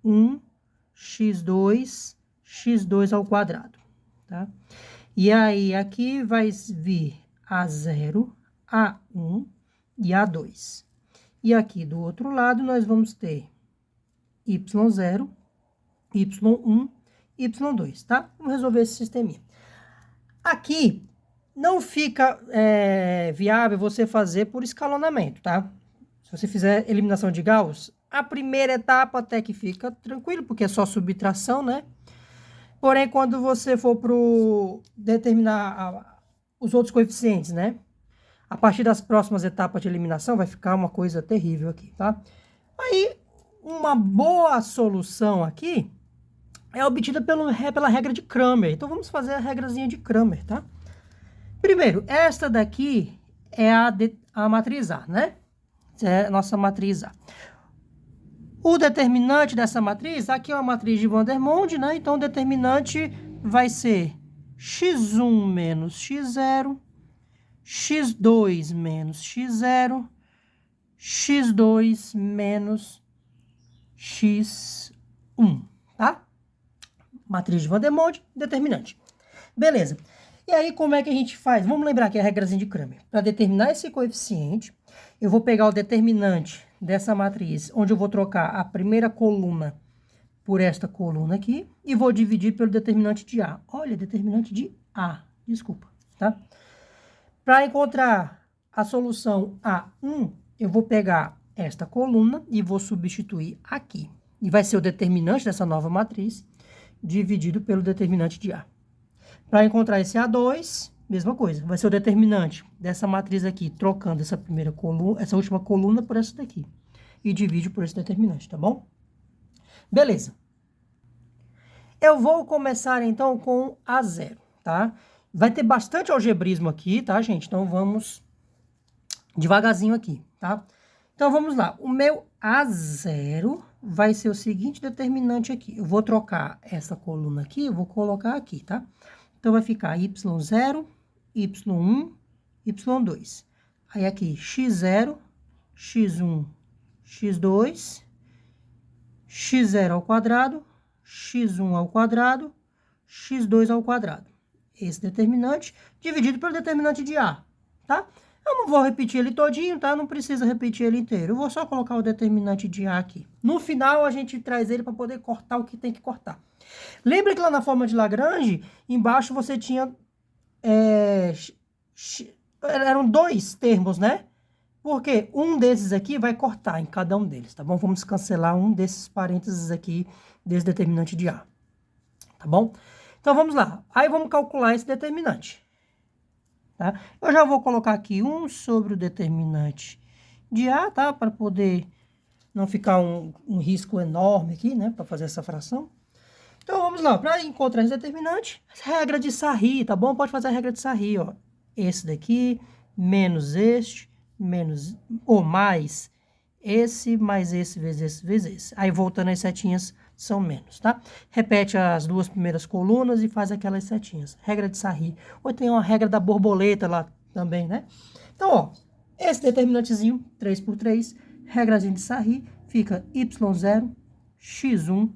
1x2, x2 ao quadrado, tá? E aí, aqui vai vir A0, A1 e A2. E aqui do outro lado, nós vamos ter y0, y1, y2, tá? Vamos resolver esse sisteminha. Aqui, não fica viável você fazer por escalonamento, tá? Se você fizer eliminação de Gauss, a primeira etapa até que fica tranquilo, porque é só subtração, né? Porém, quando você for para determinar os outros coeficientes, né? A partir das próximas etapas de eliminação, vai ficar uma coisa terrível aqui, tá? Aí, uma boa solução aqui é obtida pela regra de Cramer. Então, vamos fazer a regrazinha de Cramer, tá? Primeiro, esta daqui é a matriz A, né? É a nossa matriz A. O determinante dessa matriz, aqui é uma matriz de Vandermonde, né? Então, o determinante vai ser x1 menos x0, x2 menos x0, x2 menos x1, tá? Matriz de Vandermonde, determinante. Beleza. E aí, como é que a gente faz? Vamos lembrar que é a regrazinha de Cramer. Para determinar esse coeficiente, eu vou pegar o determinante dessa matriz, onde eu vou trocar a primeira coluna por esta coluna aqui, e vou dividir pelo determinante de A. Olha, determinante de A, desculpa, tá? Para encontrar a solução A1, eu vou pegar esta coluna e vou substituir aqui. E vai ser o determinante dessa nova matriz, dividido pelo determinante de A. Para encontrar esse A2, mesma coisa. Vai ser o determinante dessa matriz aqui, trocando essa primeira coluna, essa última coluna por essa daqui. E divide por esse determinante, tá bom? Beleza. Eu vou começar, então, com A0, tá? Vai ter bastante algebrismo aqui, tá, gente? Então, vamos devagarzinho aqui, tá? Então, vamos lá. O meu A0 vai ser o seguinte determinante aqui. Eu vou trocar essa coluna aqui, eu vou colocar aqui, tá? Então, vai ficar y0, y1, y2. Aí, aqui, x0, x1, x2, x0 ao quadrado, x1 ao quadrado, x2 ao quadrado. Esse determinante dividido pelo determinante de A, tá? Eu não vou repetir ele todinho, tá? Não precisa repetir ele inteiro. Eu vou só colocar o determinante de A aqui. No final, a gente traz ele para poder cortar o que tem que cortar. Lembra que lá na forma de Lagrange, embaixo você tinha... eram dois termos, né? Porque um desses aqui vai cortar em cada um deles, tá bom? Vamos cancelar um desses parênteses aqui, desse determinante de A, tá bom? Então, vamos lá. Aí, vamos calcular esse determinante, tá? Eu já vou colocar aqui 1 sobre o determinante de A, tá? Para poder não ficar um risco enorme aqui, né? Para fazer essa fração. Então, vamos lá. Para encontrar esse determinante, regra de Sarri, tá bom? Pode fazer a regra de Sarri, ó. Esse daqui, menos este, menos ou mais esse, mais esse, vezes esse, vezes esse. Aí, voltando as setinhas, são menos, tá? Repete as duas primeiras colunas e faz aquelas setinhas. Regra de Sarri. Ou tem uma regra da borboleta lá também, né? Então, ó, esse determinantezinho, 3 por 3, regrazinha de Sarri, fica y0, x1,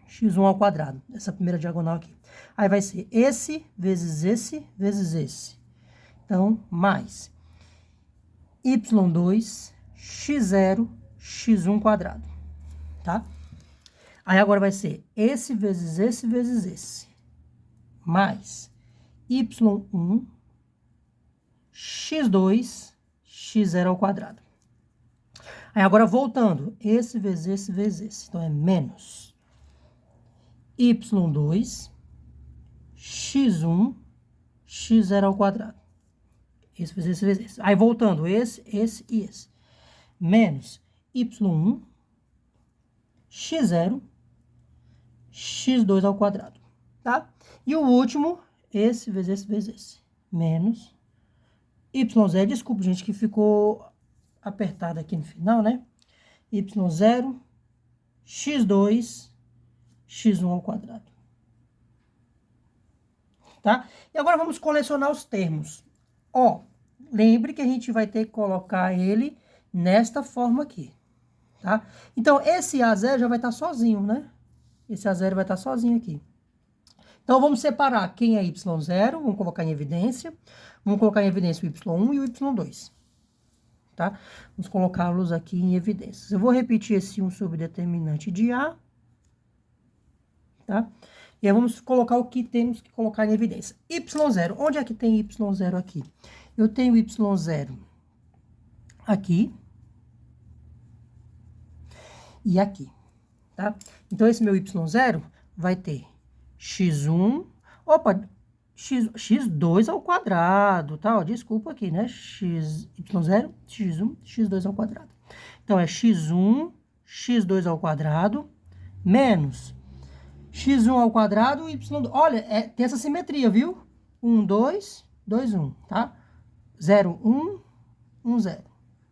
x1 ao quadrado. Essa primeira diagonal aqui. Aí vai ser esse, vezes esse, vezes esse. Então, mais y2, x0, x1 quadrado, tá? Aí agora vai ser esse vezes esse vezes esse, mais y1, x2, x0 ao quadrado. Aí agora voltando, esse vezes esse vezes esse. Então é menos y2, x1, x0 ao quadrado. Esse vezes esse vezes esse. Aí voltando, esse e esse. Menos y1, x0, x2 ao quadrado, tá? E o último, esse vezes esse vezes esse. Menos y0, desculpa, gente, que ficou apertado aqui no final, né? y0, x2, x1 ao quadrado. Tá? E agora vamos colecionar os termos. Ó, lembre que a gente vai ter que colocar ele nesta forma aqui, tá? Então, esse A0 já vai estar sozinho, né? Esse A0 vai estar sozinho aqui. Então, vamos separar quem é Y0, vamos colocar em evidência. Vamos colocar em evidência o Y1 e o Y2, tá? Vamos colocá-los aqui em evidências. Eu vou repetir esse 1 sobre determinante de A, tá? E aí vamos colocar o que temos que colocar em evidência. Y0, onde é que tem Y0 aqui? Eu tenho Y0 aqui e aqui, tá? Então, esse meu Y0 vai ter x1, opa, x2 ao quadrado, tá? Ó, desculpa aqui, né? Y0, x1, x2 ao quadrado. Então, é x1, x2 ao quadrado, menos x1 ao quadrado, y2. Olha, tem essa simetria, viu? 1, 2, 2, 1, tá? 0, 1, 1, 0.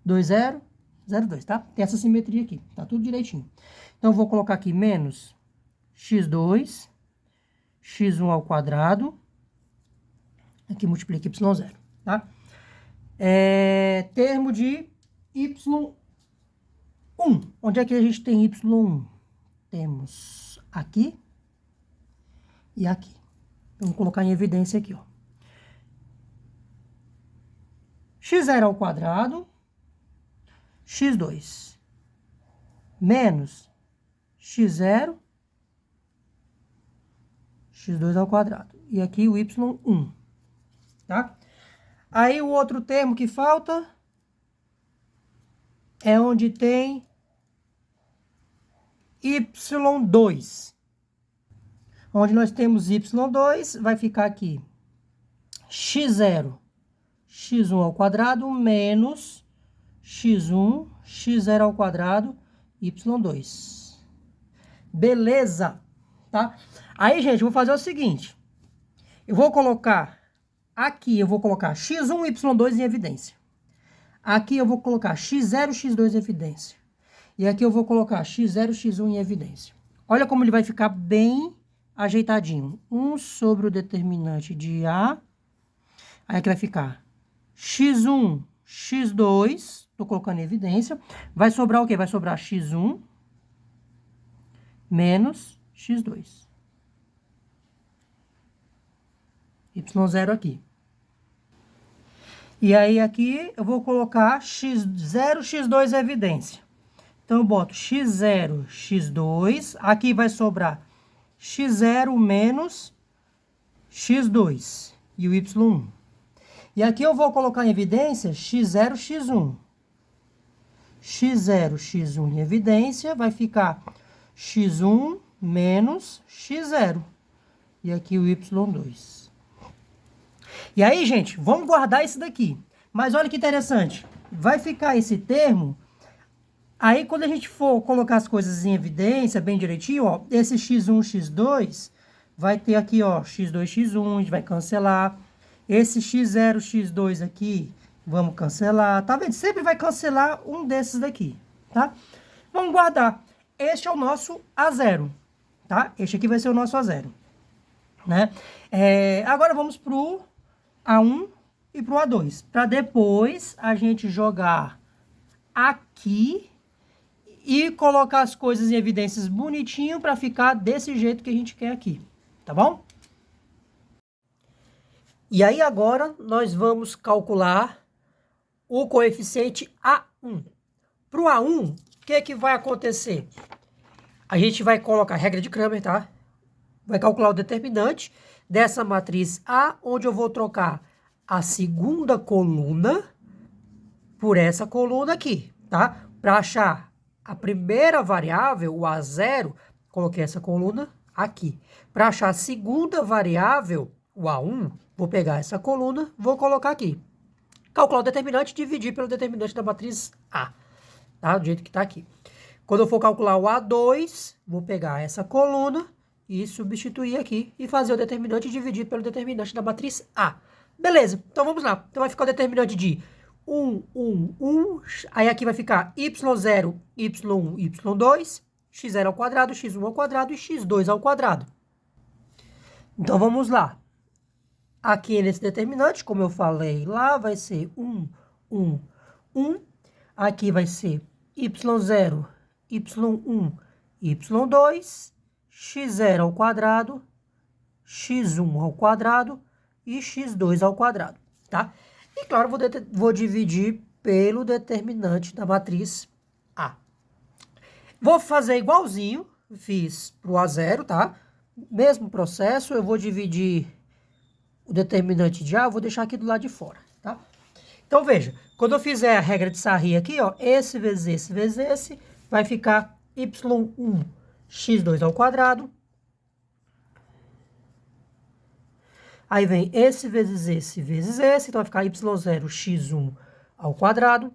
2, 0, 0, 2, tá? Tem essa simetria aqui, tá tudo direitinho. Então, eu vou colocar aqui menos x2, x1 ao quadrado. Aqui multiplica y0, tá? Termo de y1. Onde é que a gente tem y1? Temos aqui e aqui. Vamos colocar em evidência aqui, ó. x0 ao quadrado, x2, menos x0, x2 ao quadrado. E aqui o y1, tá? Aí o outro termo que falta é onde tem y2. Onde nós temos y2, vai ficar aqui x0, x1 ao quadrado, menos x1, x0 ao quadrado, y2. Beleza, tá? Aí, gente, eu vou fazer o seguinte. Eu vou colocar aqui, eu vou colocar x1, y2 em evidência. Aqui eu vou colocar x0, x2 em evidência. E aqui eu vou colocar x0, x1 em evidência. Olha como ele vai ficar bem ajeitadinho. 1 sobre o determinante de A. Aí aqui vai ficar x1, x2. Estou colocando em evidência. Vai sobrar o quê? Vai sobrar x1 menos x2. y0 aqui. E aí aqui eu vou colocar x0, x2 em evidência. Então eu boto x0, x2. Aqui vai sobrar x0 menos x2 e o y1. E aqui eu vou colocar em evidência x0, x1. x0, x1 em evidência vai ficar x1 menos x0. E aqui o y2. E aí, gente, vamos guardar isso daqui. Mas olha que interessante. Vai ficar esse termo. Aí, quando a gente for colocar as coisas em evidência, bem direitinho, ó, esse x1, x2, vai ter aqui, ó, x2, x1, a gente vai cancelar. Esse x0, x2 aqui, vamos cancelar. Tá vendo? Sempre vai cancelar um desses daqui, tá? Vamos guardar. Este é o nosso A0, tá? Este aqui vai ser o nosso A0, né? Agora vamos pro A1 e pro A2, para depois a gente jogar aqui e colocar as coisas em evidências bonitinho para ficar desse jeito que a gente quer aqui, tá bom? E aí agora nós vamos calcular o coeficiente A1. Para o A1, o que vai acontecer? A gente vai colocar a regra de Cramer, tá? Vai calcular o determinante dessa matriz A, onde eu vou trocar a segunda coluna por essa coluna aqui, tá? Para achar a primeira variável, o A0, coloquei essa coluna aqui. Para achar a segunda variável, o A1, vou pegar essa coluna, vou colocar aqui. Calcular o determinante e dividir pelo determinante da matriz A, tá? Do jeito que está aqui. Quando eu for calcular o A2, vou pegar essa coluna e substituir aqui e fazer o determinante e dividir pelo determinante da matriz A. Beleza, então vamos lá. Então vai ficar o determinante de 1, 1, 1, aí aqui vai ficar y0, y1, y2, x0 ao quadrado, x1 ao quadrado e x2 ao quadrado. Então vamos lá. Aqui nesse determinante, como eu falei lá, vai ser 1, 1, 1. Aqui vai ser y0, y1, y2, x0 ao quadrado, x1 ao quadrado e x2 ao quadrado, tá? E claro, vou dividir pelo determinante da matriz A. Vou fazer igualzinho, fiz para o A0, tá? Mesmo processo, eu vou dividir o determinante de A, eu vou deixar aqui do lado de fora, tá? Então, veja, quando eu fizer a regra de Sarri aqui, ó, esse vezes esse, vai ficar y1 x2 ao quadrado. Aí vem esse vezes esse, então vai ficar y0 x1 ao quadrado.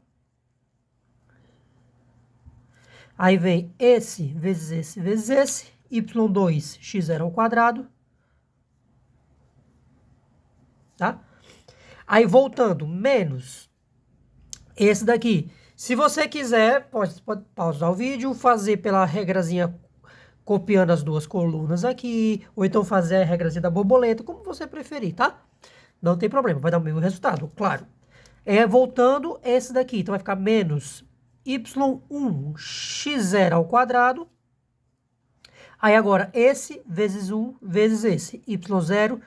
Aí vem esse vezes esse, y2 x0 ao quadrado. Tá? Aí voltando, menos esse daqui. Se você quiser, pode pausar o vídeo, fazer pela regrazinha copiando as duas colunas aqui, ou então fazer a regrazinha da borboleta, como você preferir, tá? Não tem problema, vai dar o mesmo resultado, claro. Voltando, esse daqui, então vai ficar menos y1 x0 ao quadrado. Aí agora, esse vezes 1 vezes esse, y0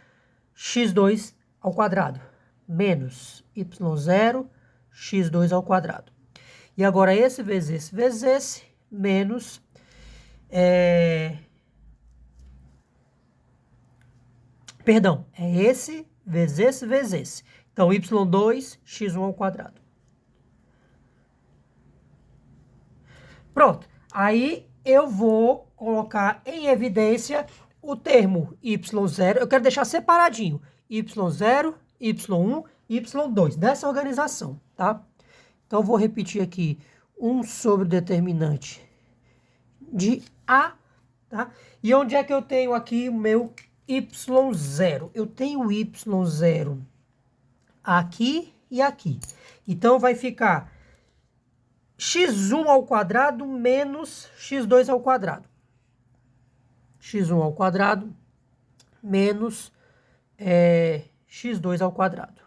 x2 ao quadrado, menos y0 x2 ao quadrado. E agora esse vezes esse, menos perdão, é esse vezes esse. Então, y2 x1 ao quadrado. Pronto. Aí eu vou colocar em evidência o termo y0. Eu quero deixar separadinho. y0, y1, y2. Dessa organização, tá? Então, eu vou repetir aqui 1 sobre o determinante de A, tá? E onde é que eu tenho aqui o meu y0? Eu tenho o y0 aqui e aqui. Então, vai ficar x1 ao quadrado menos x2 ao quadrado. x1 ao quadrado menos x2 ao quadrado.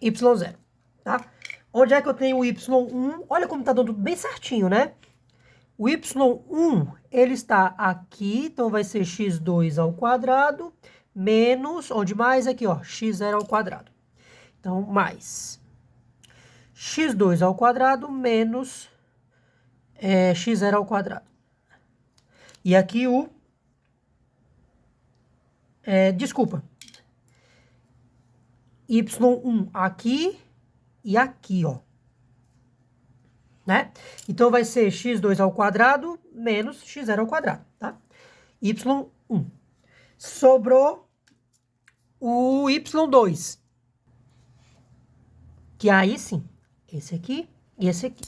y0, tá? Onde é que eu tenho o y1? Olha como tá dando bem certinho, né? O y1, ele está aqui, então vai ser x2 ao quadrado, menos, onde mais? Aqui, ó, x0 ao quadrado. Então, mais x2 ao quadrado menos x0 ao quadrado. E aqui o... desculpa. y1 aqui e aqui, ó. Né? Então, vai ser x2 ao quadrado menos x0 ao quadrado, tá? y1. Sobrou o y2. Que aí, sim, esse aqui e esse aqui.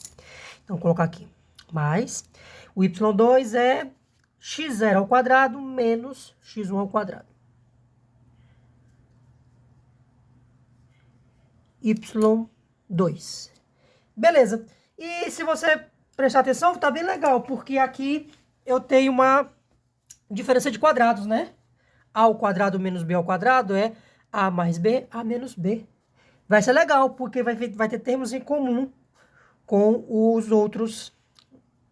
Então, vou colocar aqui. Mais, o y2 é x0 ao quadrado menos x1 ao quadrado. y2. Beleza. E se você prestar atenção, tá bem legal, porque aqui eu tenho uma diferença de quadrados, né? A ao quadrado menos b ao quadrado é a mais b, a menos b. Vai ser legal, porque vai ter termos em comum com os outros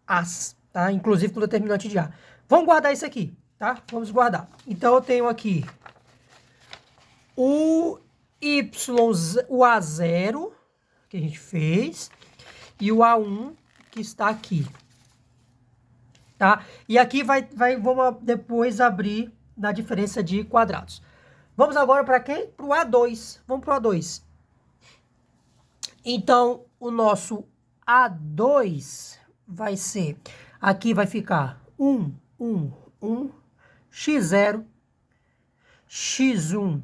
a's, tá? Inclusive com o determinante de a. Vamos guardar isso aqui, tá? Vamos guardar. Então, eu tenho aqui o A0, que a gente fez, e o A1, que está aqui, tá? E aqui vamos depois abrir na diferença de quadrados. Vamos agora para quem? Para o A2. Vamos para o A2. Então, o nosso A2 vai ser, aqui vai ficar 1, 1, 1, x0, x1,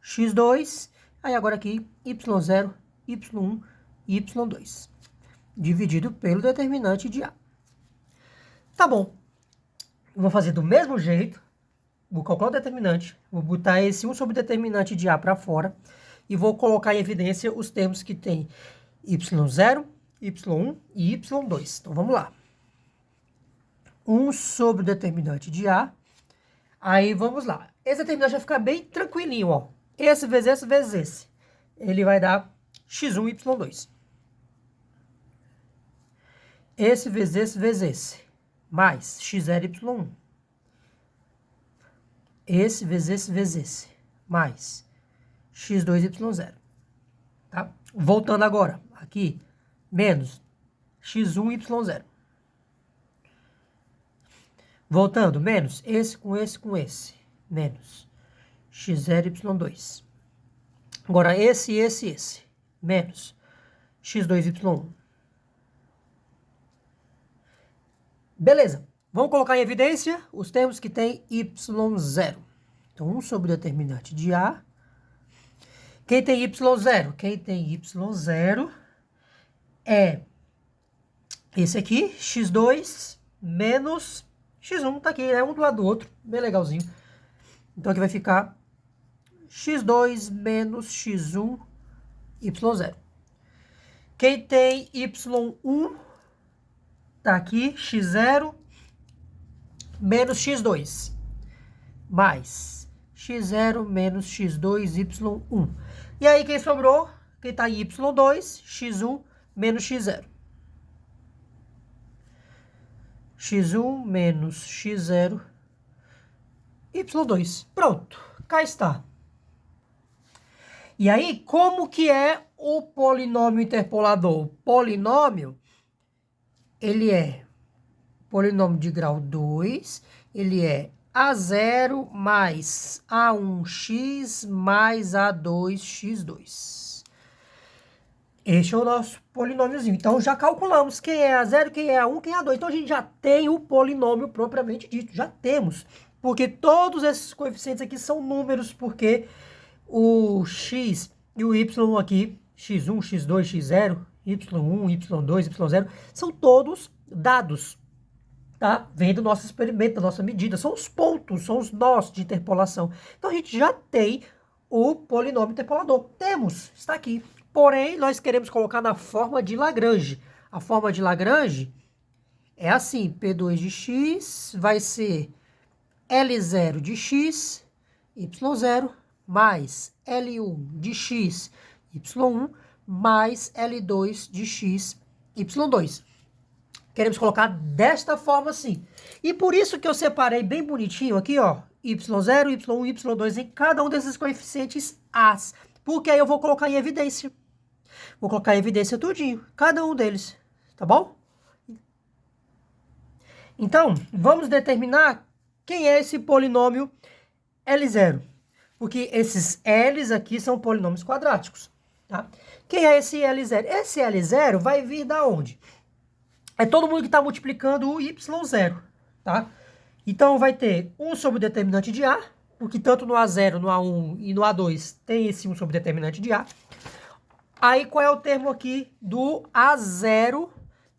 x2, aí agora aqui, y0, y1, y2, dividido pelo determinante de A. Tá bom, eu vou fazer do mesmo jeito, vou calcular o determinante, vou botar esse 1 sobre o determinante de A para fora, e vou colocar em evidência os termos que tem y0, y1 e y2. Então, vamos lá. 1 sobre o determinante de A. Aí, vamos lá. Esse determinante vai ficar bem tranquilinho, ó. Esse vezes esse vezes esse. Ele vai dar x1, y2. Esse vezes esse vezes esse. Mais x0, y1. Esse vezes esse vezes esse. Mais x2, y0. Tá? Voltando agora, aqui, menos x1, y0. Voltando, menos esse com esse com esse. Menos x0, y2. Agora, esse. Menos x2, y1. Beleza. Vamos colocar em evidência os termos que tem y0. Então, 1 sobre o determinante de A. Quem tem y0? Quem tem y0 é esse aqui, x2 menos x1. Tá aqui, né? Um do lado do outro. Bem legalzinho. Então, aqui vai ficar x2 menos x1, y0. Quem tem y1, tá aqui, x0 menos x2, mais x0 menos x2, y1. E aí, quem sobrou? Quem tá em y2, x1 menos x0. x1 menos x0, y2. Pronto, cá está. E aí, como que é o polinômio interpolador? O polinômio, ele é polinômio de grau 2, ele é A0 mais A1x mais A2x2. Este é o nosso polinômiozinho. Então, já calculamos quem é A0, quem é A1, quem é A2. Então, a gente já tem o polinômio propriamente dito. Já temos. Porque todos esses coeficientes aqui são números, porque o x e o y aqui, x1, x2, x0, y1, y2, y0, são todos dados, tá? Vem do nosso experimento, da nossa medida. São os pontos, são os nós de interpolação. Então, a gente já tem o polinômio interpolador. Temos, está aqui. Porém, nós queremos colocar na forma de Lagrange. A forma de Lagrange é assim, P2 de x vai ser L0 de x, y0, mais L1 de x, y1, mais L2 de x, y2. Queremos colocar desta forma assim. E por isso que eu separei bem bonitinho aqui, ó, y0, y1, y2 em cada um desses coeficientes A's. Porque aí eu vou colocar em evidência. Vou colocar em evidência tudinho, cada um deles, tá bom? Então, vamos determinar quem é esse polinômio L0. Porque esses L's aqui são polinômios quadráticos, tá? Quem é esse L0? Esse L0 vai vir da onde? É todo mundo que está multiplicando o y0, tá? Então, vai ter 1 sobre o determinante de A, porque tanto no A0, no A1 e no A2 tem esse 1 sobre o determinante de A. Aí, qual é o termo aqui do A0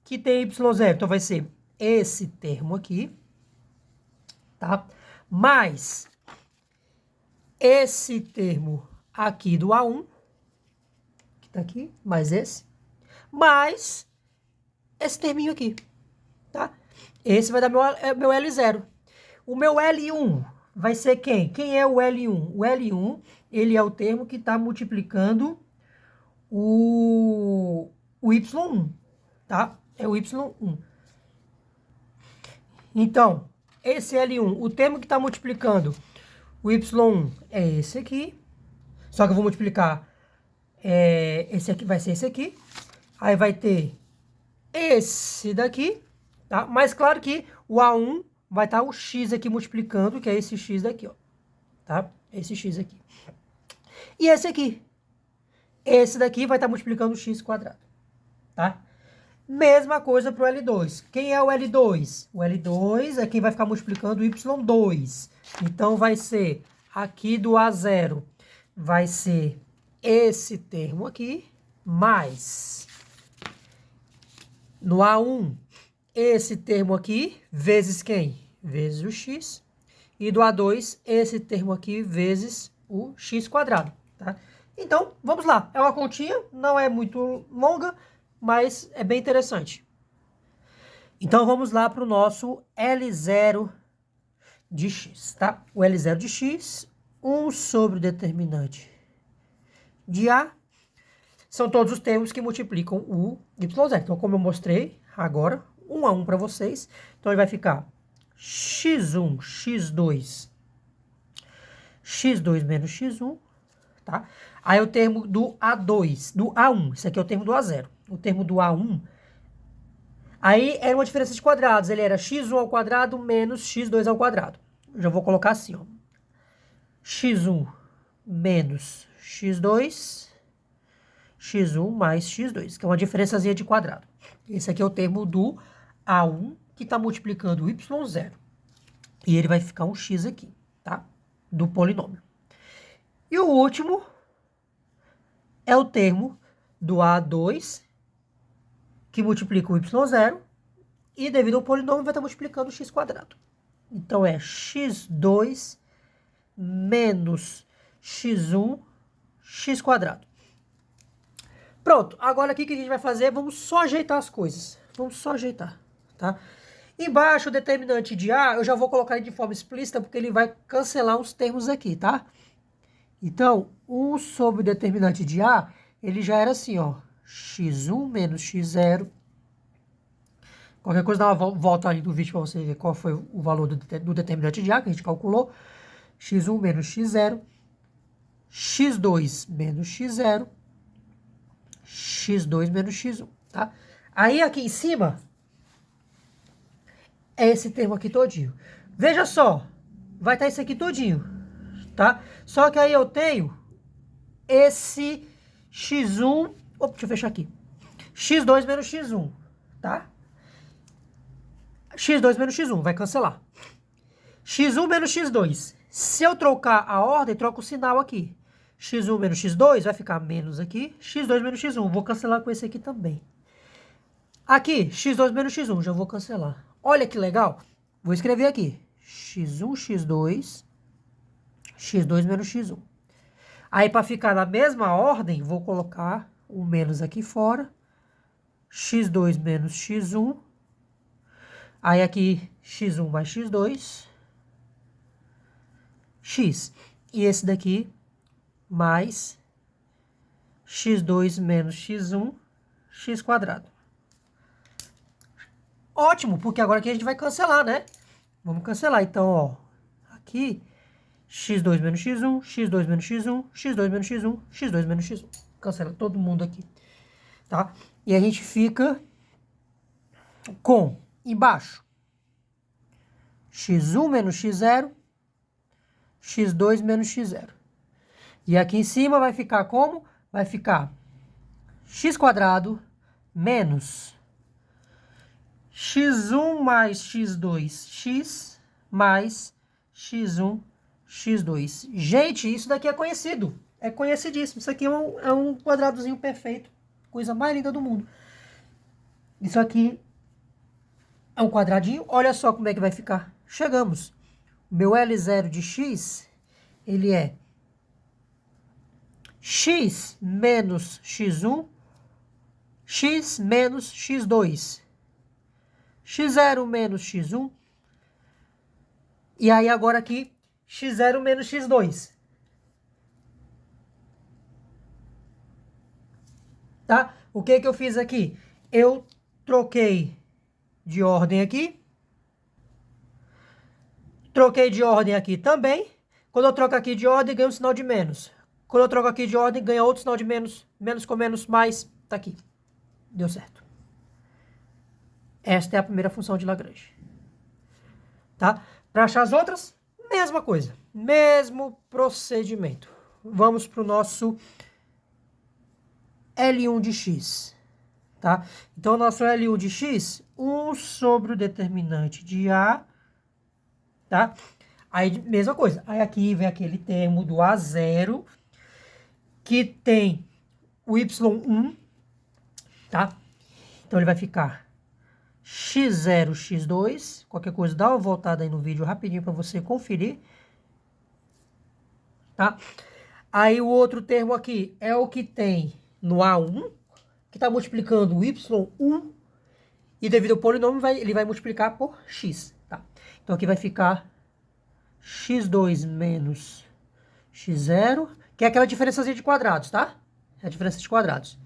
que tem y0? Então, vai ser esse termo aqui, tá? Mais esse termo aqui do A1, que tá aqui, mais esse, mais esse terminho aqui, tá? Esse vai dar meu L0. O meu L1 vai ser quem? Quem é o L1? O L1, ele é o termo que está multiplicando o Y1, tá? É o Y1. Então, esse L1, o termo que está multiplicando o Y1 é esse aqui. Só que eu vou multiplicar, esse aqui vai ser esse aqui. Aí vai ter esse daqui, tá? Mas claro que o A1 vai estar o X aqui multiplicando, que é esse X daqui, ó. Tá? Esse X aqui. E esse aqui. esse daqui vai estar multiplicando o x quadrado, tá? Mesma coisa para o L2. Quem é o L2? O L2 é quem vai ficar multiplicando o y2. Então, vai ser aqui do A0, vai ser esse termo aqui, mais no A1, esse termo aqui, vezes quem? Vezes o x. E do A2, esse termo aqui, vezes o x quadrado, tá? Então, vamos lá. É uma continha, não é muito longa, mas é bem interessante. Então, vamos lá para o nosso L0 de x, tá? O L0 de x, 1 sobre o determinante de A, são todos os termos que multiplicam o y0. Então, como eu mostrei agora, 1 a 1 para vocês, então ele vai ficar x1, x2, x2 menos x1, tá? Aí o termo do A2, do A1, esse aqui é o termo do A0. O termo do A1, aí era uma diferença de quadrados, ele era x1 ao quadrado menos x2 ao quadrado. Eu já vou colocar assim, ó. x1 menos x2, x1 mais x2, que é uma diferençazinha de quadrado. Esse aqui é o termo do A1, que está multiplicando o y0. E ele vai ficar um x aqui, tá? Do polinômio. E o último é o termo do A2, que multiplica o y0, e devido ao polinômio vai estar multiplicando o x quadrado. Então, é x2 menos x1, x quadrado. Pronto, agora aqui o que a gente vai fazer? Vamos só ajeitar as coisas. Vamos só ajeitar, tá? Embaixo, o determinante de A, eu já vou colocar ele de forma explícita, porque ele vai cancelar uns termos aqui, tá? Então, 1 sobre o determinante de A, ele já era assim, ó. x1 menos x0. Qualquer coisa, dá uma volta aí do vídeo para você ver qual foi o valor do determinante de A, que a gente calculou. x1 menos x0. x2 menos x0. x2 menos x1, tá? Aí, aqui em cima, é esse termo aqui todinho. Veja só, vai estar esse aqui todinho, tá? Só que aí eu tenho esse x1... Opa, deixa eu fechar aqui. x2 menos x1, tá? x2 menos x1, vai cancelar. x1 menos x2. Se eu trocar a ordem, troco o sinal aqui. x1 menos x2 vai ficar menos aqui. x2 menos x1, vou cancelar com esse aqui também. Aqui, x2 menos x1, já vou cancelar. Olha que legal. Vou escrever aqui. x1, x2, x2 menos x1. Aí, para ficar na mesma ordem, vou colocar o menos aqui fora. x2 menos x1. Aí, aqui, x1 mais x2. X. E esse daqui, mais x2 menos x1, x quadrado. Ótimo, porque agora aqui a gente vai cancelar, né? Vamos cancelar. Então, ó, aqui, x2 menos x1, x2 menos x1, x2 menos x1, x2 menos x1. Cancela todo mundo aqui, tá? E a gente fica com, embaixo, x1 menos x0, x2 menos x0. E aqui em cima vai ficar como? Vai ficar x quadrado menos x1 mais x2, x mais x1, x2. Gente, isso daqui é conhecido. É conhecidíssimo. Isso aqui é um quadradozinho perfeito. Coisa mais linda do mundo. Isso aqui é um quadradinho. Olha só como é que vai ficar. Chegamos. O meu L0 de x, ele é x menos x1, x menos x2. x0 menos x1. E aí agora aqui, x0 menos x2. Tá? O que que eu fiz aqui? Eu troquei de ordem aqui. Troquei de ordem aqui também. Quando eu troco aqui de ordem, ganho um sinal de menos. Quando eu troco aqui de ordem, ganha outro sinal de menos. Menos com menos, mais. Tá aqui. Deu certo. Esta é a primeira função de Lagrange. Tá? Para achar as outras, mesma coisa. Mesmo procedimento. Vamos para o nosso L1 de x, tá? Então, nosso L1 de x, 1 sobre o determinante de A, tá? Aí, mesma coisa. Aí aqui vem aquele termo do A0, que tem o y1, tá? Então, ele vai ficar x0, x2. Qualquer coisa, dá uma voltada aí no vídeo rapidinho para você conferir, tá? Aí, o outro termo aqui é o que tem no A1, que está multiplicando o y1, e devido ao polinômio, ele vai multiplicar por x, tá? Então, aqui vai ficar x2 menos x0, que é aquela diferençazinha de quadrados, tá? É a diferença de quadrados.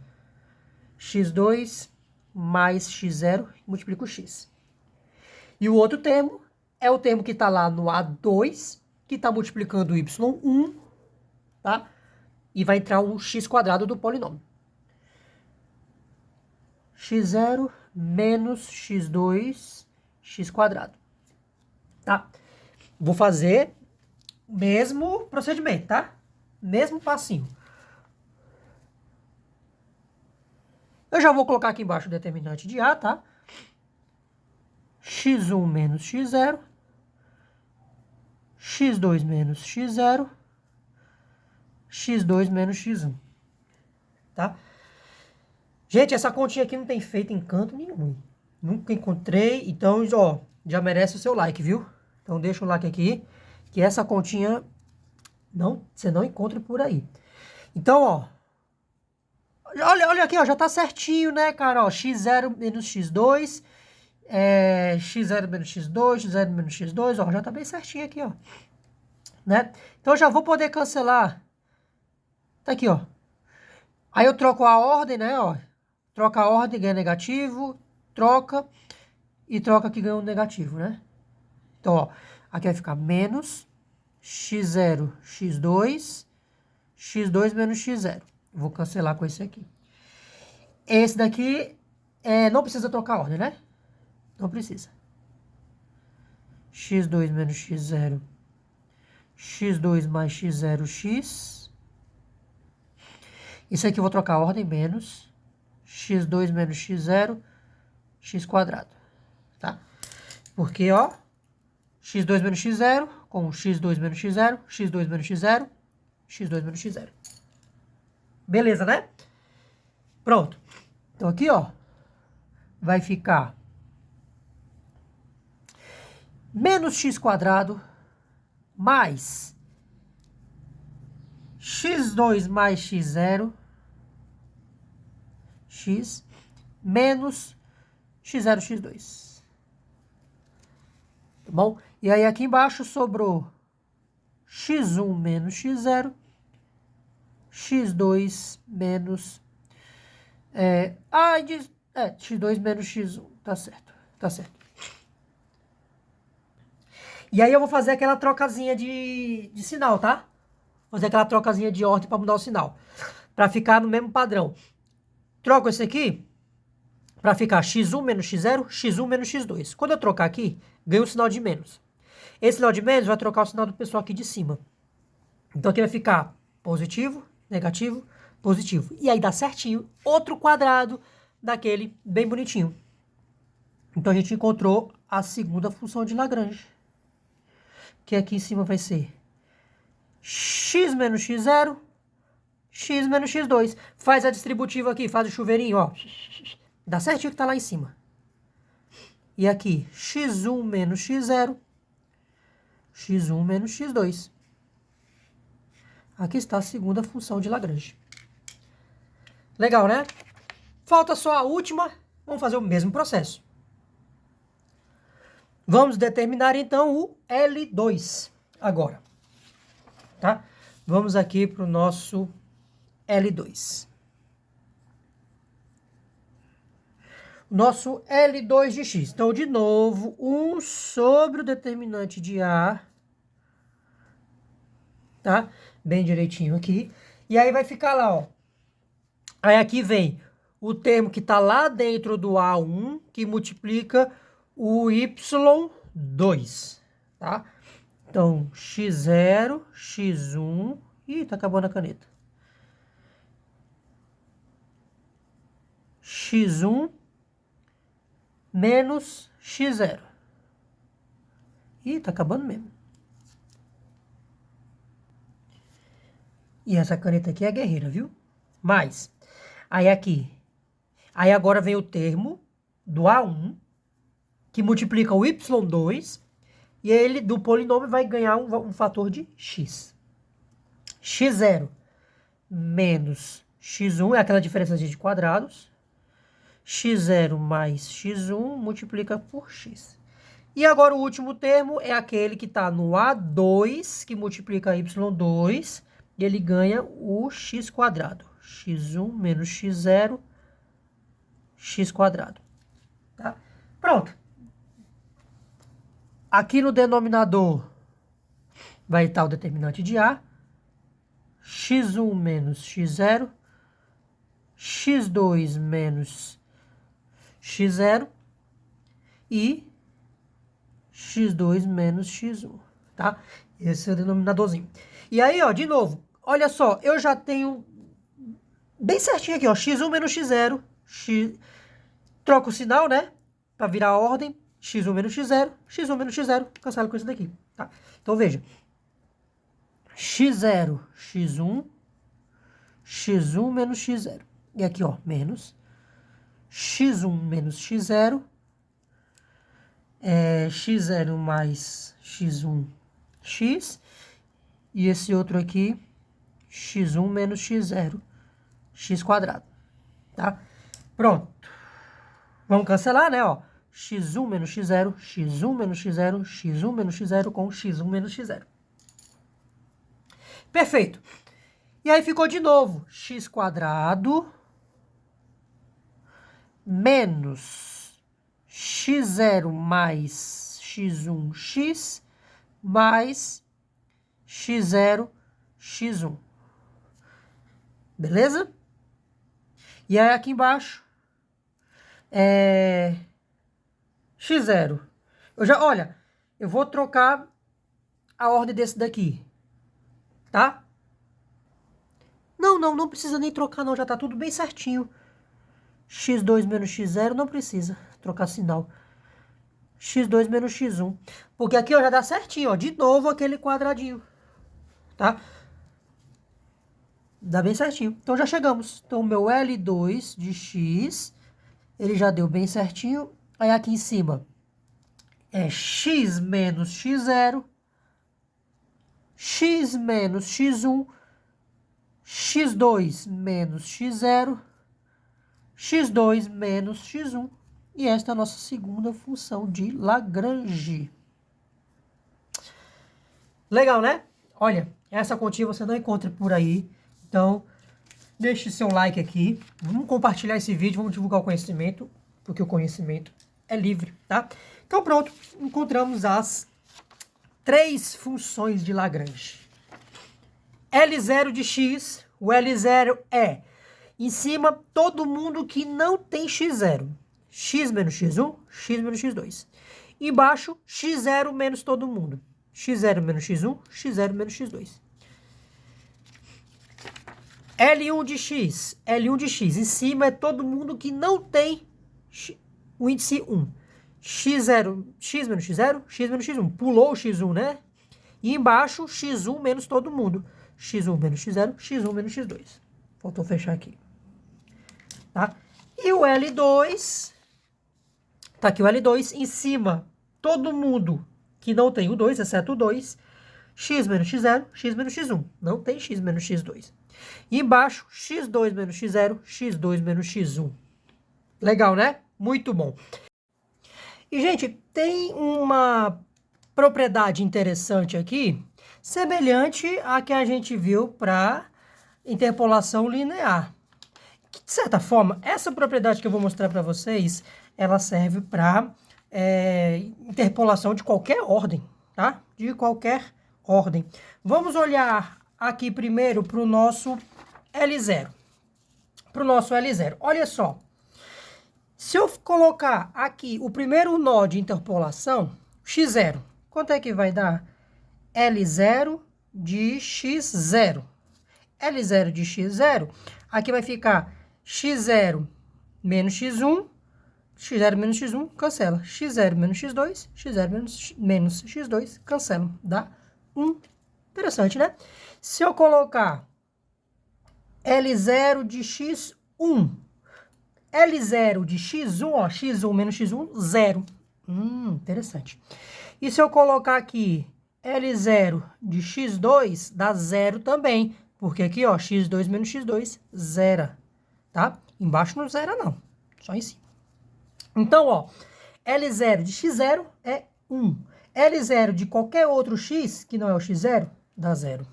x2 mais x0, multiplica o x. E o outro termo é o termo que está lá no A2, que está multiplicando o y1, tá? E vai entrar um x quadrado do polinômio. x0 menos x2, x quadrado, tá? Vou fazer o mesmo procedimento, tá? Mesmo passinho. Eu já vou colocar aqui embaixo o determinante de A, tá? x1 menos x0, x2 menos x0, x2 menos x1, tá? Gente, essa continha aqui não tem feito em canto nenhum. Nunca encontrei, então, ó, já merece o seu like, viu? Então deixa o like aqui, que essa continha você não encontra por aí. Então, ó, olha aqui, ó, já tá certinho, né, cara? Ó, x0 menos x2, x0 menos x2, x0 menos x2, ó, já tá bem certinho aqui, ó. Né? Então, eu já vou poder cancelar. Tá aqui, ó. Aí eu troco a ordem, né, ó. Troca a ordem, ganha negativo, troca, e troca aqui ganha um negativo, né? Então, ó, aqui vai ficar menos x0, x2, x2 menos x0. Vou cancelar com esse aqui. Esse daqui não precisa trocar a ordem, né? Não precisa. x2 menos x0, x2 mais x0, x. Isso aqui eu vou trocar a ordem, menos x2 menos x0, x quadrado, tá? Porque, ó, x2 menos x0 com x2 menos x0, x2 menos x0, x2 menos x0. Beleza, né? Pronto. Então aqui, ó, vai ficar menos x quadrado mais x2 mais x0, x, menos x0, x2. Tá bom? E aí aqui embaixo sobrou x1 menos x0, x2 menos... x2 menos x1, tá certo, tá certo. E aí eu vou fazer aquela trocazinha de sinal, tá? Fazer aquela trocazinha de ordem para mudar o sinal. Para ficar no mesmo padrão. Troco esse aqui para ficar x1 menos x0, x1 menos x2. Quando eu trocar aqui, ganho o sinal de menos. Esse sinal de menos vai trocar o sinal do pessoal aqui de cima. Então aqui vai ficar positivo, negativo, positivo. E aí dá certinho outro quadrado daquele bem bonitinho. Então a gente encontrou a segunda função de Lagrange. Que aqui em cima vai ser x menos x0, x menos x2. Faz a distributiva aqui, faz o chuveirinho, ó. Dá certinho que tá lá em cima. E aqui, x1 menos x0, x1 menos x2. Aqui está a segunda função de Lagrange. Legal, né? Falta só a última. Vamos fazer o mesmo processo. Vamos determinar, então, o L2 agora. Tá? Vamos aqui para o nosso L2. Nosso L2 de x. Então, de novo, 1 sobre o determinante de A. Tá? Bem direitinho aqui. E aí vai ficar lá, ó. Aí aqui vem o termo que está lá dentro do A1, que multiplica o y2, tá? Então, x0, x1... Ih, tá acabando a caneta. x1 menos x0. Ih, tá acabando mesmo. E essa caneta aqui é guerreira, viu? Mas, aí aqui. Aí agora vem o termo do A1, que multiplica o y2, e ele, do polinômio, vai ganhar um fator de x. x0 menos x1 é aquela diferença de quadrados. x0 mais x1 multiplica por x. E agora o último termo é aquele que está no A2, que multiplica y2, e ele ganha o x quadrado. x1 menos x0, x quadrado. Tá? Pronto. Aqui no denominador vai estar o determinante de A. x1 menos x0, x2 menos x0 e x2 menos x1, tá? Esse é o denominadorzinho. E aí, ó, de novo, olha só, eu já tenho bem certinho aqui, ó, x1 menos x0, troca o sinal, né, para virar a ordem, x1 menos x0, x1 menos x0, cancela com isso daqui, tá? Então, veja, x0, x1, x1 menos x0. E aqui, ó, menos x1 menos x0, x0 mais x1, x. E esse outro aqui, x1 menos x0, x quadrado. Tá? Pronto. Vamos cancelar, né? Ó, x1 menos x0, x1 menos x0, x1 menos x0 com x1 menos x0. Perfeito. E aí ficou de novo x quadrado menos x0 mais x1x mais x0, x1. Beleza? E aí aqui embaixo x0. Olha, eu vou trocar a ordem desse daqui. Tá? Não precisa nem trocar não, já tá tudo bem certinho. x2 menos x0 não precisa trocar sinal. x2 menos x1. Porque aqui ó, já dá certinho, ó. De novo aquele quadradinho. Tá? Dá bem certinho. Então já chegamos. Então meu L2 de x, ele já deu bem certinho. Aí aqui em cima é x menos x0, x menos x1, x2 menos x0, x2 menos x1. E esta é a nossa segunda função de Lagrange. Legal, né? Olha, essa continha você não encontra por aí. Então, deixe seu like aqui. Vamos compartilhar esse vídeo, vamos divulgar o conhecimento, porque o conhecimento é livre, tá? Então, pronto. Encontramos as 3 funções de Lagrange. L0 de x, o L0 é, em cima, todo mundo que não tem x0. X menos x1, x menos x2. Embaixo, x0 menos todo mundo. x0 menos x1, x0 menos x2. L1 de x, L1 de x. Em cima é todo mundo que não tem o índice 1. x0, x menos x0, x menos x1. Pulou o x1, né? E embaixo, x1 menos todo mundo. x1 menos x0, x1 menos x2. Faltou fechar aqui. Tá? E o L2, tá aqui o L2, em cima, todo mundo que não tem o 2, exceto o 2, x menos x0, x menos x1. Não tem x menos x2. E embaixo, x2 menos x0, x2 menos x1. Legal, né? Muito bom. E, gente, tem uma propriedade interessante aqui, semelhante à que a gente viu para interpolação linear. De certa forma, essa propriedade que eu vou mostrar para vocês, ela serve para interpolação de qualquer ordem, tá? De qualquer ordem. Vamos olhar aqui primeiro para o nosso L0. Para o nosso L0. Olha só. Se eu colocar aqui o primeiro nó de interpolação, x0, quanto é que vai dar? L0 de x0. L0 de x0, aqui vai ficar x0 menos x1, x0 menos x1, cancela. x0 menos x2, x0 menos x2, cancela. Dá 1. Interessante, né? Se eu colocar L0 de x1, L0 de x1, ó, x1 menos x1, 0. Interessante. E se eu colocar aqui L0 de x2, dá 0 também. Porque aqui, ó, x2 menos x2, 0. Tá? Embaixo não zera, não. Só em cima. Então, ó, L0 de x0 é 1. L0 de qualquer outro x, que não é o x0, dá 0.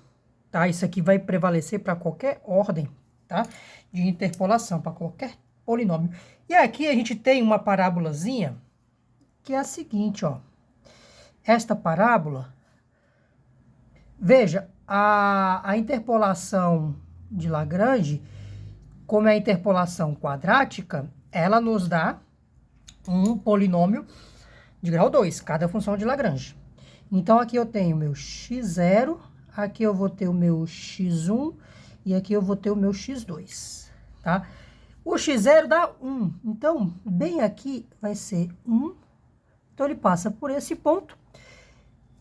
Tá? Isso aqui vai prevalecer para qualquer ordem, tá? De interpolação, para qualquer polinômio. E aqui a gente tem uma parábolazinha, que é a seguinte, ó. Esta parábola, veja, a interpolação de Lagrange, como é a interpolação quadrática, ela nos dá um polinômio de grau 2, cada função de Lagrange. Então, aqui eu tenho o meu x0, aqui eu vou ter o meu x1 e aqui eu vou ter o meu x2, tá? O x0 dá 1, então, bem aqui vai ser 1, então ele passa por esse ponto.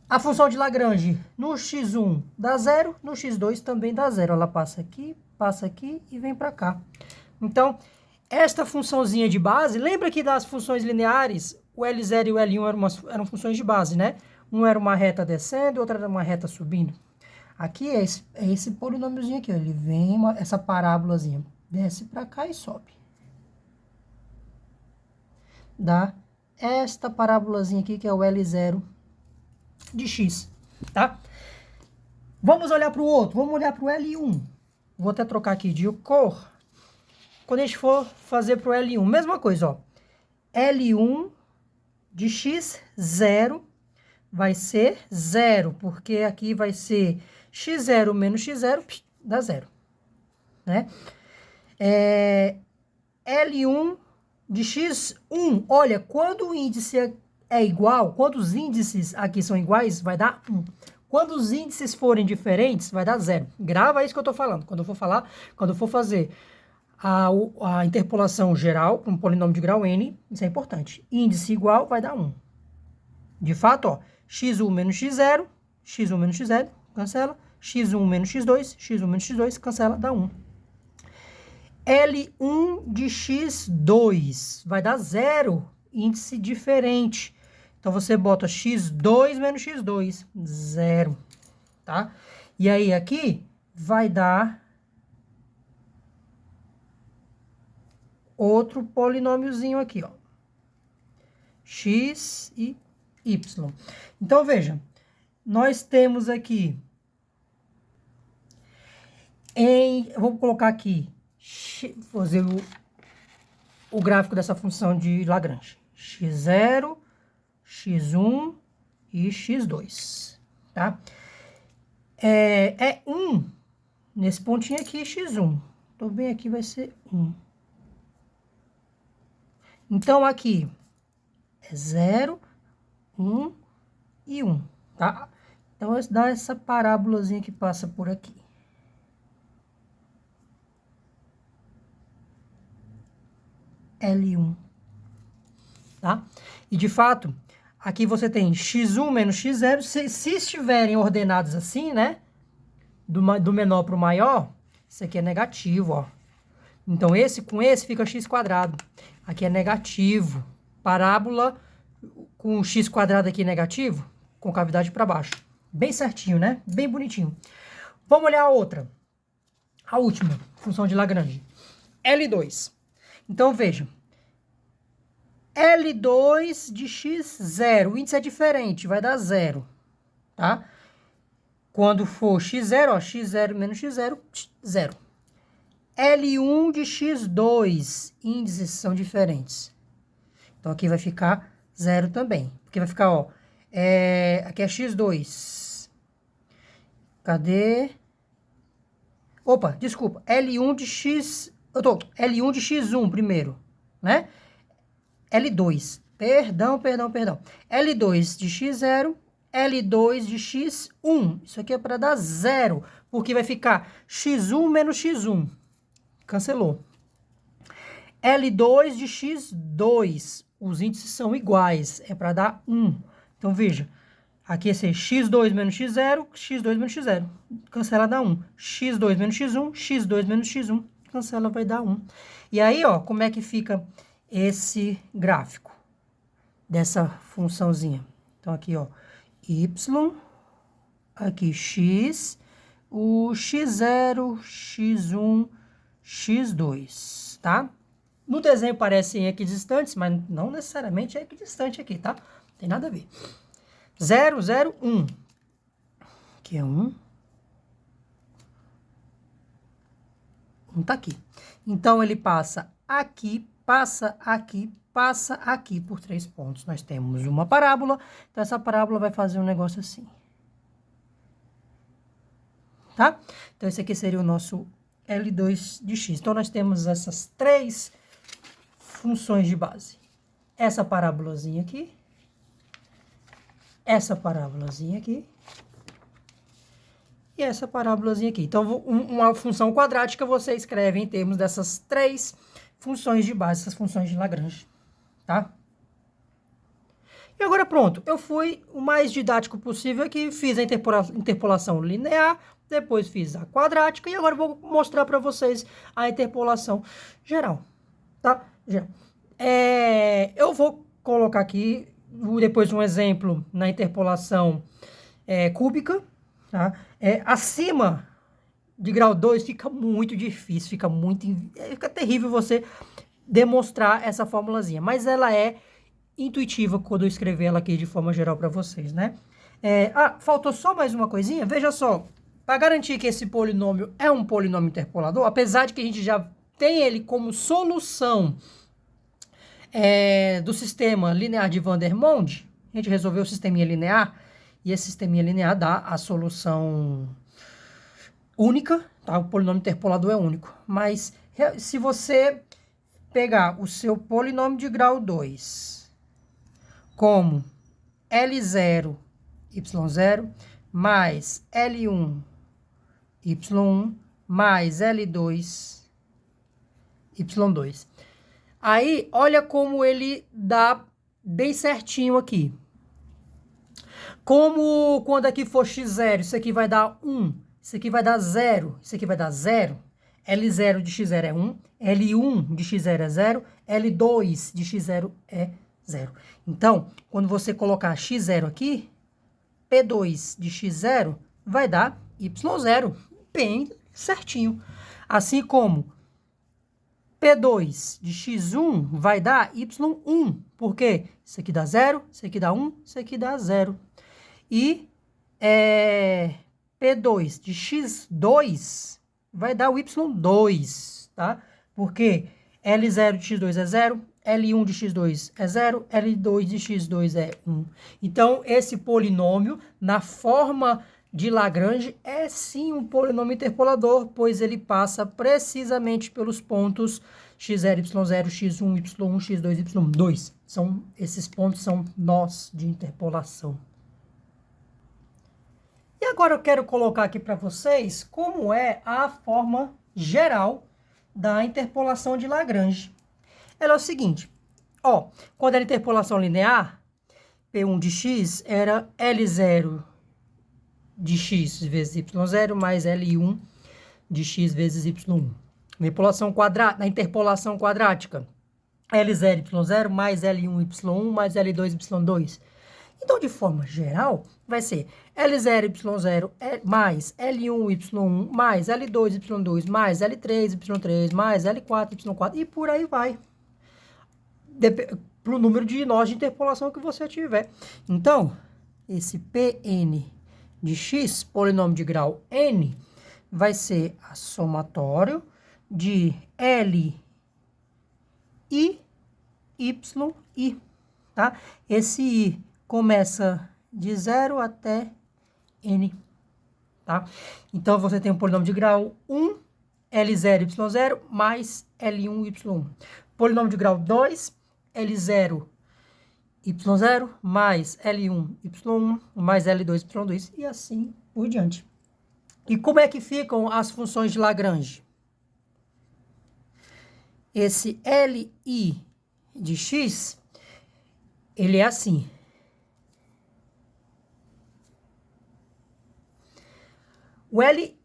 A função de Lagrange no x1 dá 0, no x2 também dá 0. Ela passa aqui e vem para cá. Então, esta funçãozinha de base, lembra que das funções lineares, o L0 e o L1 eram funções de base, né? Um era uma reta descendo, outra era uma reta subindo. Aqui é esse polinômiozinho aqui, ó. Ele vem, essa parábolazinha, desce para cá e sobe. Dá esta parábolazinha aqui, que é o L0 de x, tá? Vamos olhar para o outro, vamos olhar para o L1. Vou até trocar aqui de cor. Quando a gente for fazer para o L1, mesma coisa, ó. L1 de x0 vai ser 0, porque aqui vai ser x0 menos x0, dá 0, né? L1 de x1, olha, quando o índice é igual, quando os índices aqui são iguais, vai dar 1. Quando os índices forem diferentes, vai dar 0. Grava isso que eu estou falando. Quando eu for fazer a interpolação geral para um polinômio de grau n, isso é importante. Índice igual vai dar 1. De fato, ó, x1 menos x0, x1 menos x0, cancela. x1 menos x2, x1 menos x2, cancela, dá 1. L1 de x2 vai dar 0, índice diferente. Então, você bota x2 menos x2, 0, tá? E aí, aqui, vai dar outro polinômiozinho aqui, ó. X e y. Então, veja, nós temos aqui, vou colocar aqui, fazer o gráfico dessa função de Lagrange. x0, x1 e x2, tá? É 1 nesse pontinho aqui, x1. Então, bem aqui vai ser 1. Então, aqui é 0, 1 e 1, tá? Então, dá essa parábolazinha que passa por aqui. L1, tá? E, de fato, aqui você tem x1 menos x0. Se estiverem ordenados assim, né? Do menor para o maior, isso aqui é negativo, ó. Então, esse com esse fica x². Aqui é negativo. Parábola com x² aqui negativo, com cavidade para baixo. Bem certinho, né? Bem bonitinho. Vamos olhar a outra. A última função de Lagrange. L2. Então, vejam. L2 de x0. O índice é diferente, vai dar 0, tá? Quando for x0, ó, x0 menos x0, 0. L1 de x2. Índices são diferentes. Então, aqui vai ficar 0 também. Porque vai ficar, ó, aqui é x2. Cadê? Opa, desculpa. L1 de x... L1 de x1 primeiro, né? L2. Perdão. L2 de x0, L2 de x1. Isso aqui é para dar 0, porque vai ficar x1 menos x1. Cancelou. L2 de x2. Os índices são iguais, é para dar 1. Então, veja, aqui é ser x2 menos x0, x2 menos x0. Cancela, dá 1. x2 menos x1, x2 menos x1. Cancela, vai dar 1. E aí, ó, como é que fica esse gráfico dessa funçãozinha? Então, aqui, ó, y, aqui x, o x0, x1, x2, tá? No desenho parecem equidistantes, mas não necessariamente é equidistante aqui, tá? Não tem nada a ver. 0, 0, 1. Aqui é 1. 1 tá aqui. Então, ele passa aqui, passa aqui, passa aqui por 3 pontos. Nós temos uma parábola. Então, essa parábola vai fazer um negócio assim. Tá? Então, esse aqui seria o nosso L2 de x. Então, nós temos essas 3 funções de base. Essa parábolazinha aqui. Essa parábolazinha aqui. E essa parábolazinha aqui. Então, uma função quadrática você escreve em termos dessas 3 funções de base, essas funções de Lagrange, tá? E agora pronto, eu fui o mais didático possível aqui, fiz a interpolação linear, depois fiz a quadrática e agora eu vou mostrar para vocês a interpolação geral, tá? Eu vou colocar aqui depois um exemplo na interpolação cúbica, tá? Acima de grau 2 fica muito difícil, fica terrível você demonstrar essa formulazinha, mas ela é intuitiva quando eu escrever ela aqui de forma geral para vocês, né? Faltou só mais uma coisinha, veja só, para garantir que esse polinômio é um polinômio interpolador, apesar de que a gente já tem ele como solução do sistema linear de Vandermonde, a gente resolveu o sisteminha linear, e esse sisteminha linear dá a solução única, tá? O polinômio interpolador é único. Mas se você pegar o seu polinômio de grau 2 como L0, Y0, mais L1, Y1, mais L2, Y2. Aí, olha como ele dá bem certinho aqui. Como quando aqui for x0, isso aqui vai dar 1, isso aqui vai dar 0, isso aqui vai dar 0. L0 de x0 é 1, L1 de x0 é 0, L2 de x0 é 0. Então, quando você colocar x0 aqui, P2 de x0 vai dar y0, bem certinho. Assim como P2 de x1 vai dar y1, porque isso aqui dá 0, isso aqui dá 1, isso aqui dá 0. E P2 de x2 vai dar o y2, tá? Porque L0 de x2 é 0, L1 de x2 é 0, L2 de x2 é 1. Então, esse polinômio, na forma de Lagrange, é sim um polinômio interpolador, pois ele passa precisamente pelos pontos x0, y0, x1, y1, x2, y2. Esses pontos são nós de interpolação. E agora eu quero colocar aqui para vocês como é a forma geral da interpolação de Lagrange. Ela é o seguinte, ó, quando era interpolação linear, P1 de x era L0 de x vezes y0 mais L1 de x vezes y1. Na interpolação quadrática, L0, y0 mais L1, y1 mais L2, y2. Então, de forma geral, vai ser L0, y0 mais L1, y1 mais L2, y2 mais L3, y3 mais L4, y4 e por aí vai. Para o número de nós de interpolação que você tiver. Então, esse Pn de x, polinômio de grau n, vai ser a somatório de L e y i, tá? Esse i começa de 0 até n, tá? Então, você tem um polinômio de grau 1, L0, y0, mais L1, y1. Polinômio de grau 2, L0, y0, mais L1, y1, mais L2, y2, e assim por diante. E como é que ficam as funções de Lagrange? esse Li de x, ele é assim. O Li.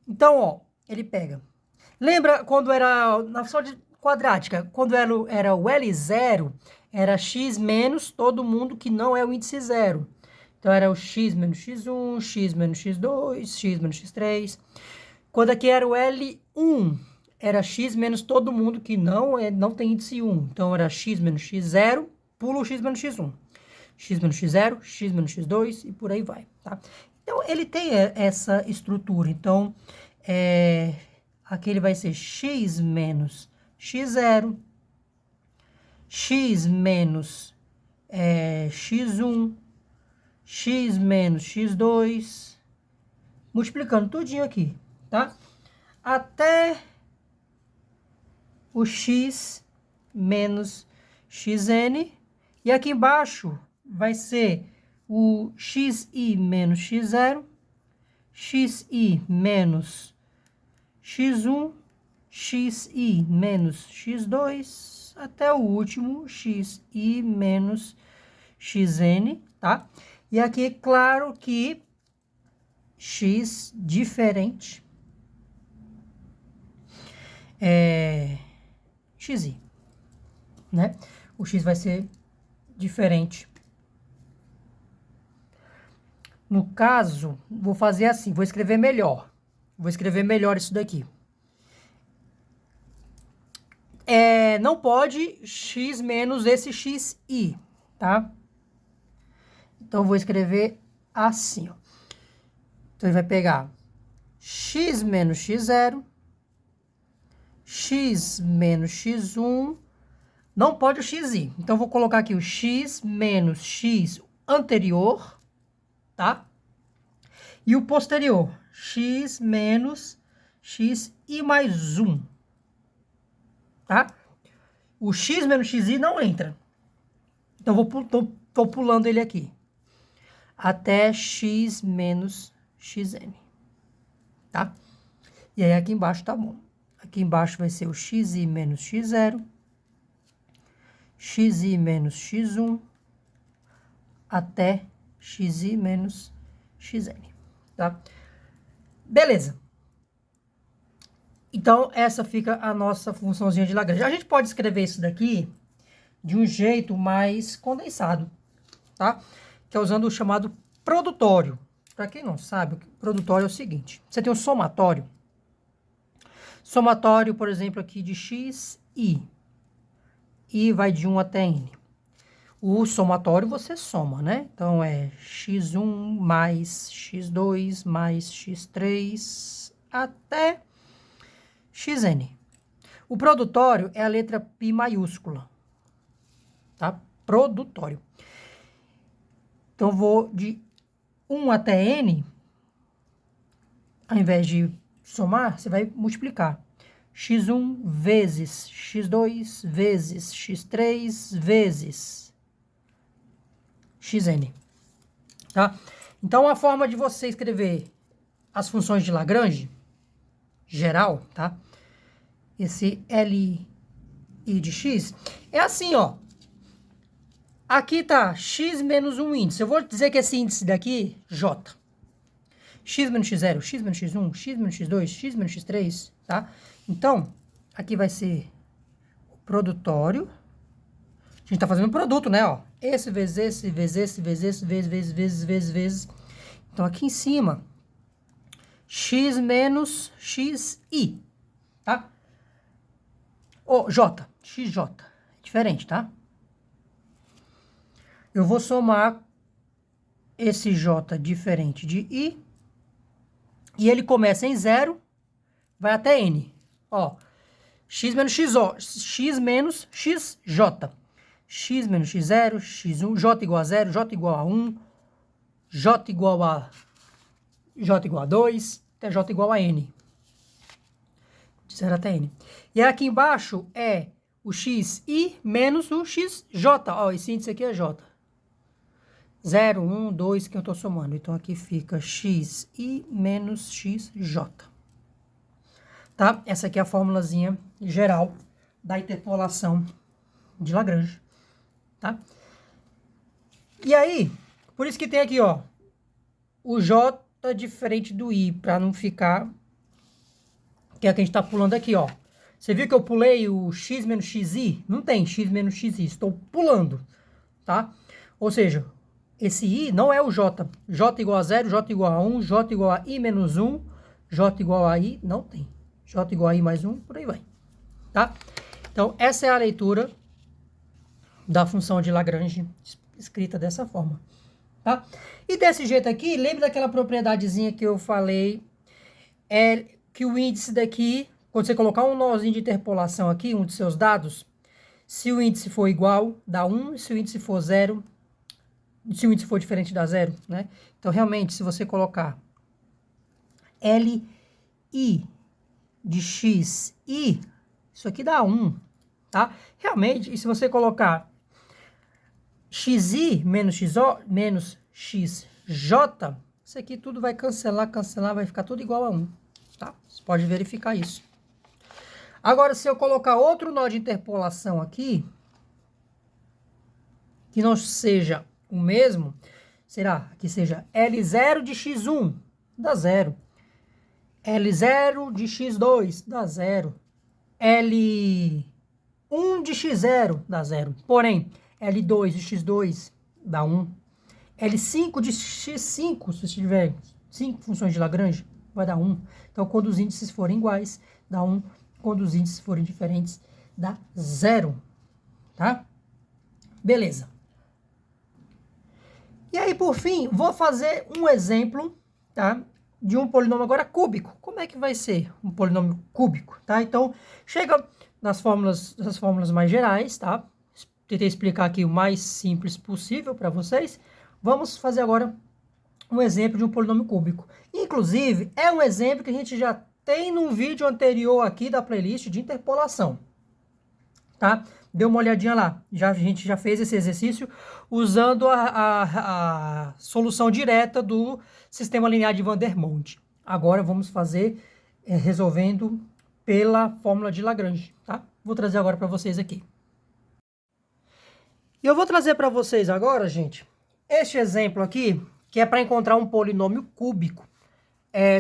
Então, ó, ele pega. Lembra quando era na função quadrática, quando era o L0, era x menos todo mundo que não é o índice zero. Então, era o x menos x1, x menos x2, x menos x3. Quando aqui era o L1, era x menos todo mundo que não tem índice 1. Então, era x menos x0, pula o x menos x1. X menos x0, x menos x2 e por aí vai, tá? Então, ele tem essa estrutura. Então, aqui ele vai ser x menos x0, x menos x1, x menos x2, multiplicando tudinho aqui, tá? Até o x menos xn. E aqui embaixo vai ser o xi menos x0, xi menos x1, xi menos x2, até o último xi menos xn, tá? E aqui, claro que x diferente xi, né? O x vai ser diferente. No caso, vou fazer assim, vou escrever melhor. Vou escrever melhor isso daqui. Não pode x menos esse xi, tá? Então, vou escrever assim, ó. Então, ele vai pegar x menos x0, x menos x1, não pode o xi. Então, vou colocar aqui o x menos x anterior, tá? E o posterior, x menos xi mais 1, tá? O x menos xi não entra. Então, tô pulando ele aqui. Até x menos xn, tá? E aí, aqui embaixo tá bom. Aqui embaixo vai ser o xi menos x0, xi menos x1, até xi menos xn, tá? Beleza. Então, essa fica a nossa funçãozinha de Lagrange. A gente pode escrever isso daqui de um jeito mais condensado, tá? Que é usando o chamado produtório. Para quem não sabe, o produtório é o seguinte. Você tem um somatório. Somatório, por exemplo, aqui de x, i. I vai de 1 até n. O somatório você soma, né? Então, é x1 mais x2 mais x3 até xn. O produtório é a letra π maiúscula, tá? Produtório. Então, vou de 1 até n, ao invés de somar, você vai multiplicar. x1 vezes x2 vezes x3 vezes xn, tá? Então, a forma de você escrever as funções de Lagrange, geral, tá? Esse Li de x, é assim, ó. Aqui tá x menos um índice. Eu vou dizer que esse índice daqui, j. X menos x0, x menos x1, x menos x2, x menos x3, tá? Então, aqui vai ser o produtório. A gente tá fazendo um produto, né, ó. Esse vezes esse, vezes esse, vezes esse, vezes. Então, aqui em cima, x menos xi, tá? Ou j, xj. Diferente, tá? Eu vou somar esse j diferente de i. E ele começa em 0, vai até n. Ó, x menos x menos xj. X menos x0, x1, j igual a 0, j igual a 1, j igual a 2, até j igual a n. De 0 até n. E aqui embaixo é o xi menos o xj. Ó, esse índice aqui é j. 0, 1, 2, que eu estou somando. Então, aqui fica xi menos xj. Tá? Essa aqui é a formulazinha geral da interpolação de Lagrange, tá? E aí, por isso que tem aqui, ó, o J diferente do I, para não ficar, que é o que a gente tá pulando aqui, ó. Você viu que eu pulei o x menos xi? Não tem x menos xi, estou pulando, tá? Ou seja, esse i não é o j. J igual a 0, j igual a 1, j igual a i menos 1, j igual a i, não tem. J igual a i mais 1, por aí vai, tá? Então, essa é a leitura da função de Lagrange, escrita dessa forma, tá? E desse jeito aqui, lembra daquela propriedadezinha que eu falei, que o índice daqui, quando você colocar um nozinho de interpolação aqui, um de seus dados, se o índice for igual, dá 1, se o índice for 0, se o índice for diferente, dá 0, né? Então, realmente, se você colocar Li de x i, isso aqui dá 1, tá? Realmente, e se você colocar xi menos xj, isso aqui tudo vai cancelar, vai ficar tudo igual a 1, tá? Você pode verificar isso. Agora, se eu colocar outro nó de interpolação aqui, que não seja o mesmo, será que seja L0 de x1, dá 0. L0 de x2, dá 0. L1 de x0, dá 0. Porém, L2 de x2, dá 1. L5 de x5, se tiver 5 funções de Lagrange, vai dar 1. Então, quando os índices forem iguais, dá 1. Quando os índices forem diferentes, dá 0. Tá? Beleza. E aí, por fim, vou fazer um exemplo, tá? De um polinômio agora cúbico. Como é que vai ser um polinômio cúbico, tá? Então, chega nas fórmulas mais gerais, tá? Tentei explicar aqui o mais simples possível para vocês. Vamos fazer agora um exemplo de um polinômio cúbico. Inclusive, é um exemplo que a gente já tem num vídeo anterior aqui da playlist de interpolação, tá? Dê uma olhadinha lá. A gente já fez esse exercício usando a solução direta do sistema linear de Vandermonde. Agora vamos fazer resolvendo pela fórmula de Lagrange, tá? Vou trazer agora para vocês aqui. E eu vou trazer para vocês agora, gente, este exemplo aqui, que é para encontrar um polinômio cúbico.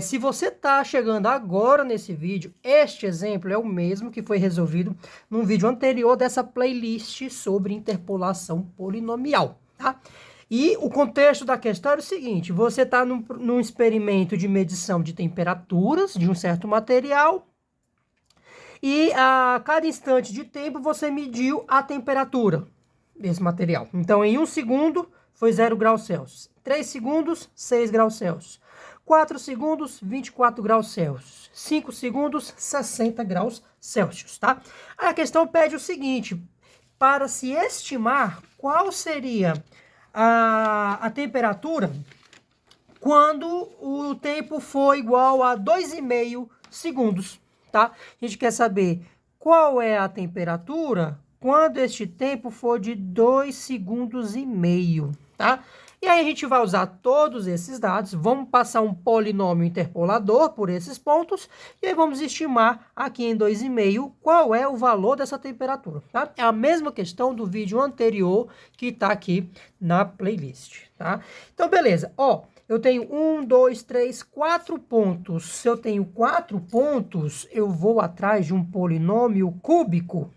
Se você está chegando agora nesse vídeo, este exemplo é o mesmo que foi resolvido num vídeo anterior dessa playlist sobre interpolação polinomial, tá? E o contexto da questão era o seguinte: você está num experimento de medição de temperaturas de um certo material e a cada instante de tempo você mediu a temperatura desse material. Então, em 1 segundo foi 0 graus Celsius, 3 segundos, 6 graus Celsius. 4 segundos, 24 graus Celsius. 5 segundos, 60 graus Celsius, tá? Aí a questão pede o seguinte: para se estimar qual seria a temperatura quando o tempo for igual a 2,5 segundos, tá? A gente quer saber qual é a temperatura quando este tempo for de 2,5 segundos, tá? E aí a gente vai usar todos esses dados, vamos passar um polinômio interpolador por esses pontos, e aí vamos estimar aqui em 2,5 qual é o valor dessa temperatura, tá? É a mesma questão do vídeo anterior que está aqui na playlist, tá? Então, beleza, ó, eu tenho 1, 2, 3, 4 pontos. Se eu tenho 4 pontos, eu vou atrás de um polinômio cúbico,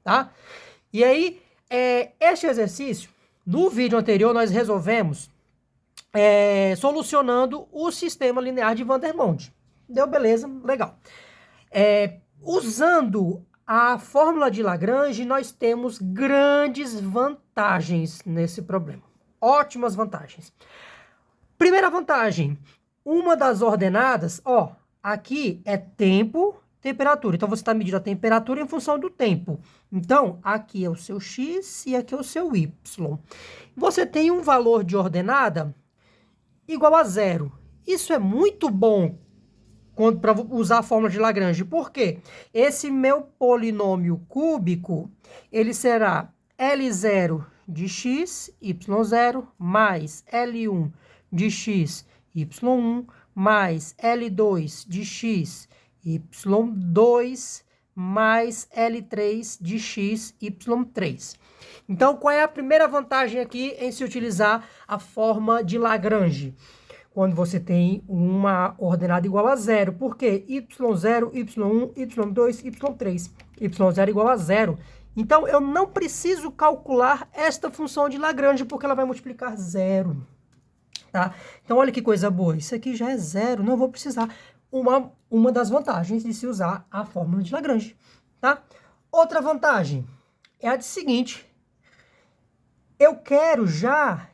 tá? E aí, este exercício, no vídeo anterior, nós resolvemos solucionando o sistema linear de Vandermonde. Deu beleza? Legal. Usando a fórmula de Lagrange, nós temos grandes vantagens nesse problema. Ótimas vantagens. Primeira vantagem, uma das ordenadas, ó, aqui é tempo, temperatura. Então, você está medindo a temperatura em função do tempo. Então, aqui é o seu x e aqui é o seu y. Você tem um valor de ordenada igual a 0. Isso é muito bom para usar a fórmula de Lagrange. Por quê? Esse meu polinômio cúbico, ele será L0 de x, y0, mais L1 de x, y1, mais L2 de x, y2, mais L3 de x, y3. Então, qual é a primeira vantagem aqui em se utilizar a forma de Lagrange? Quando você tem uma ordenada igual a zero. Por quê? y0, y1, y2, y3. y0 igual a zero. Então, eu não preciso calcular esta função de Lagrange, porque ela vai multiplicar zero. Tá? Então, olha que coisa boa. Isso aqui já é zero, não vou precisar. Uma das vantagens de se usar a fórmula de Lagrange. Tá? Outra vantagem é a de seguinte. Eu quero já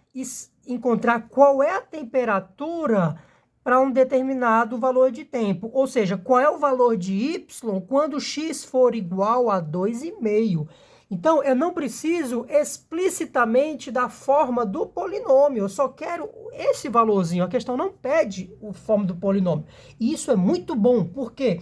encontrar qual é a temperatura para um determinado valor de tempo. Ou seja, qual é o valor de y quando x for igual a 2,5. Então, eu não preciso explicitamente da forma do polinômio. Eu só quero esse valorzinho. A questão não pede a forma do polinômio. E isso é muito bom, porque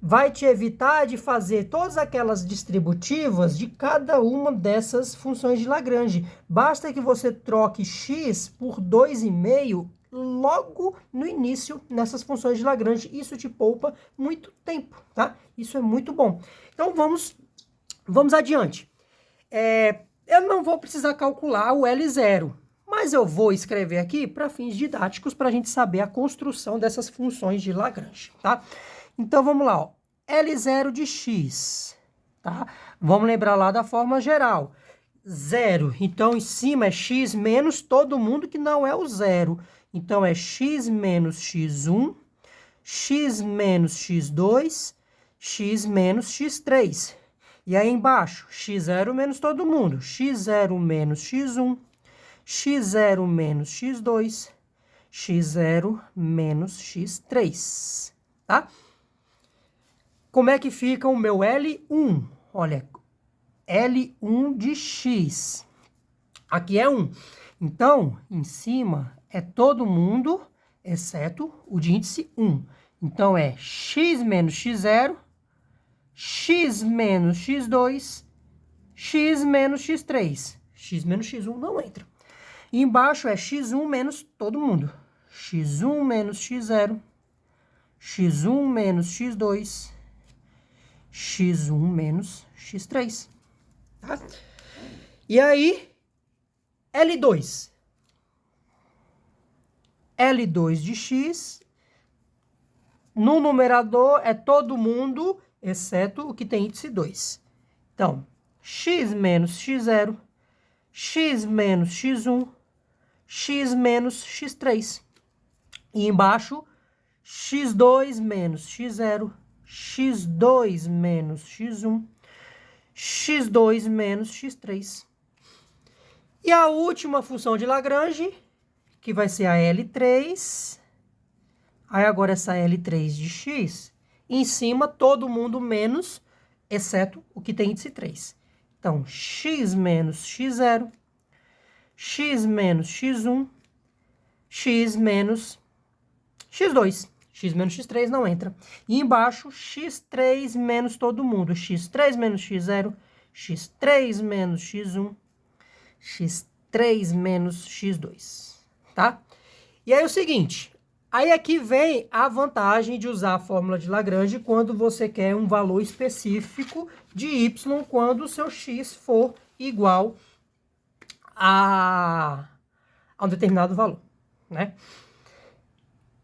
vai te evitar de fazer todas aquelas distributivas de cada uma dessas funções de Lagrange. Basta que você troque x por 2,5 logo no início nessas funções de Lagrange. Isso te poupa muito tempo, tá? Isso é muito bom. Então, vamos adiante. Eu não vou precisar calcular o L0, mas eu vou escrever aqui para fins didáticos, para a gente saber a construção dessas funções de Lagrange, tá? Então, vamos lá, ó. L0 de x, tá? Vamos lembrar lá da forma geral. Zero. Então, em cima é x menos todo mundo que não é o zero. Então, é x menos x1, x menos x2, x menos x3. E aí embaixo, x0 menos todo mundo. x0 menos x1, x0 menos x2, x0 menos x3, tá? Como é que fica o meu L1? Olha, L1 de x. Aqui é 1. Então, em cima é todo mundo, exceto o de índice 1. Então, é x menos x0, x menos x2, x menos x3. X menos x1 não entra. E embaixo é x1 menos todo mundo. x1 menos x0, x1 menos x2, x1 menos x3. Tá? E aí, L2. L2 de x. No numerador é todo mundo, exceto o que tem índice 2. Então, x menos x0, x menos x1, x menos x3. E embaixo, x2 menos x0, x2 menos x1, x2 menos x3. E a última função de Lagrange, que vai ser a L3. Aí agora essa L3 de x, em cima todo mundo menos, exceto o que tem índice 3. Então, x menos x0, x menos x1, x menos x2. X menos x3 não entra. E embaixo, x3 menos todo mundo. x3 menos x0, x3 menos x1, x3 menos x2. Tá? E aí é o seguinte, aí aqui vem a vantagem de usar a fórmula de Lagrange quando você quer um valor específico de y, quando o seu x for igual a um determinado valor, né?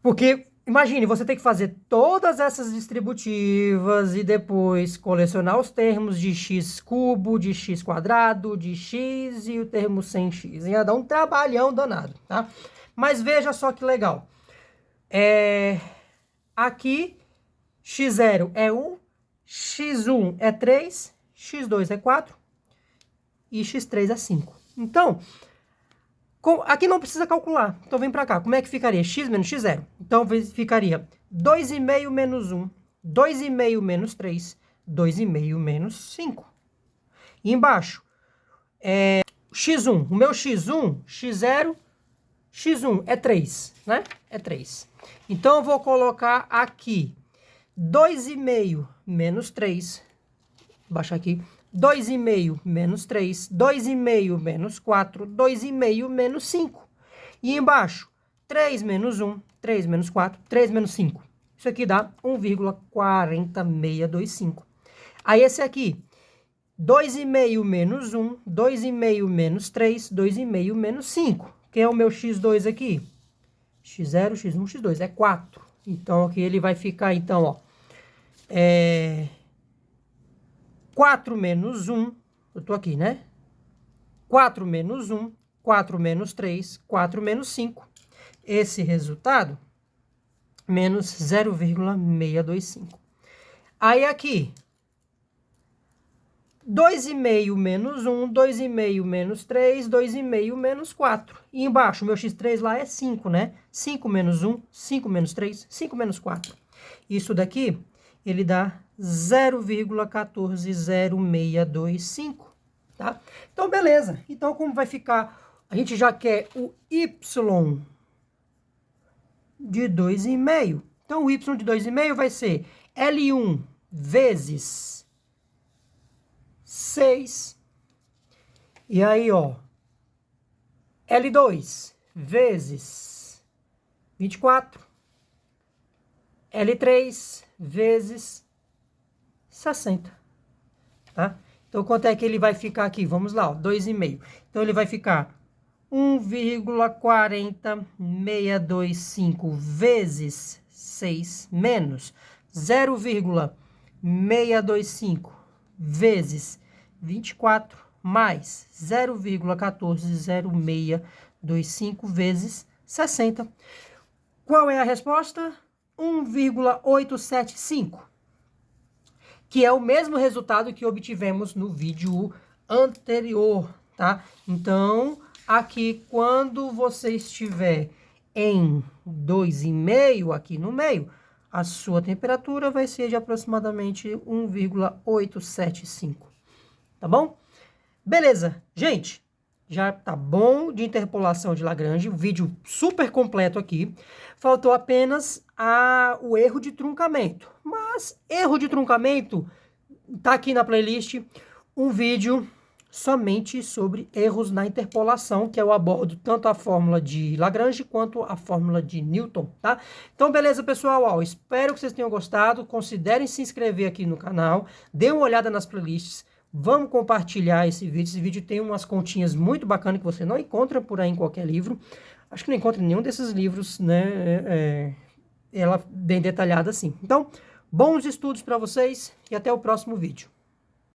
Porque imagine, você tem que fazer todas essas distributivas e depois colecionar os termos de x cubo, de x quadrado, de x e o termo sem x. Ia dar um trabalhão danado, tá? Mas veja só que legal. Aqui, x0 é 1, x1 é 3, x2 é 4 e x3 é 5. Então, aqui não precisa calcular. Então, vem para cá. Como é que ficaria? X menos x0. Então, ficaria 2,5 menos 1, 2,5 menos 3, 2,5 menos 5. E embaixo, x1. O meu x1, x0, x1 é 3, né? É 3. Então, eu vou colocar aqui 2,5 menos 3. Vou baixar aqui. 2,5 menos 3, 2,5 menos 4, 2,5 menos 5. E embaixo, 3 menos 1, 3 menos 4, 3 menos 5. Isso aqui dá 1,40625. Aí esse aqui, 2,5 menos 1, 2,5 menos 3, 2,5 menos 5. Quem é o meu x2 aqui? x0, x1, x2, é 4. Então aqui ele vai ficar, então, ó, 4 menos 1, eu tô aqui, né? 4 menos 1, 4 menos 3, 4 menos 5. Esse resultado, menos 0,625. Aí aqui, 2,5 menos 1, 2,5 menos 3, 2,5 menos 4. E embaixo, o meu x3 lá é 5, né? 5 menos 1, 5 menos 3, 5 menos 4. Isso daqui, ele dá 0,14065, tá? Então, beleza. Então, como vai ficar? A gente já quer o y de 2,5. Então, o y de 2,5 vai ser L1 vezes 6. E aí, ó, L2 vezes 24. L3 vezes 60. Tá? Então, quanto é que ele vai ficar aqui? Vamos lá, ó, 2,5. Então, ele vai ficar 1,40625 vezes 6 menos 0,625 vezes 24 mais 0,1400625 vezes 60. Qual é a resposta? 1,875, que é o mesmo resultado que obtivemos no vídeo anterior, tá? Então, aqui, quando você estiver em 2,5 aqui no meio, a sua temperatura vai ser de aproximadamente 1,875, tá bom? Beleza, gente, já tá bom de interpolação de Lagrange, vídeo super completo aqui. Faltou apenas o erro de truncamento, mas erro de truncamento tá aqui na playlist um vídeo somente sobre erros na interpolação, que eu abordo tanto a fórmula de Lagrange quanto a fórmula de Newton, tá? Então, beleza, pessoal, ó, espero que vocês tenham gostado, considerem se inscrever aqui no canal, dê uma olhada nas playlists, vamos compartilhar esse vídeo tem umas continhas muito bacanas que você não encontra por aí em qualquer livro, acho que não encontra em nenhum desses livros, né, ela bem detalhada assim. Então, bons estudos para vocês e até o próximo vídeo.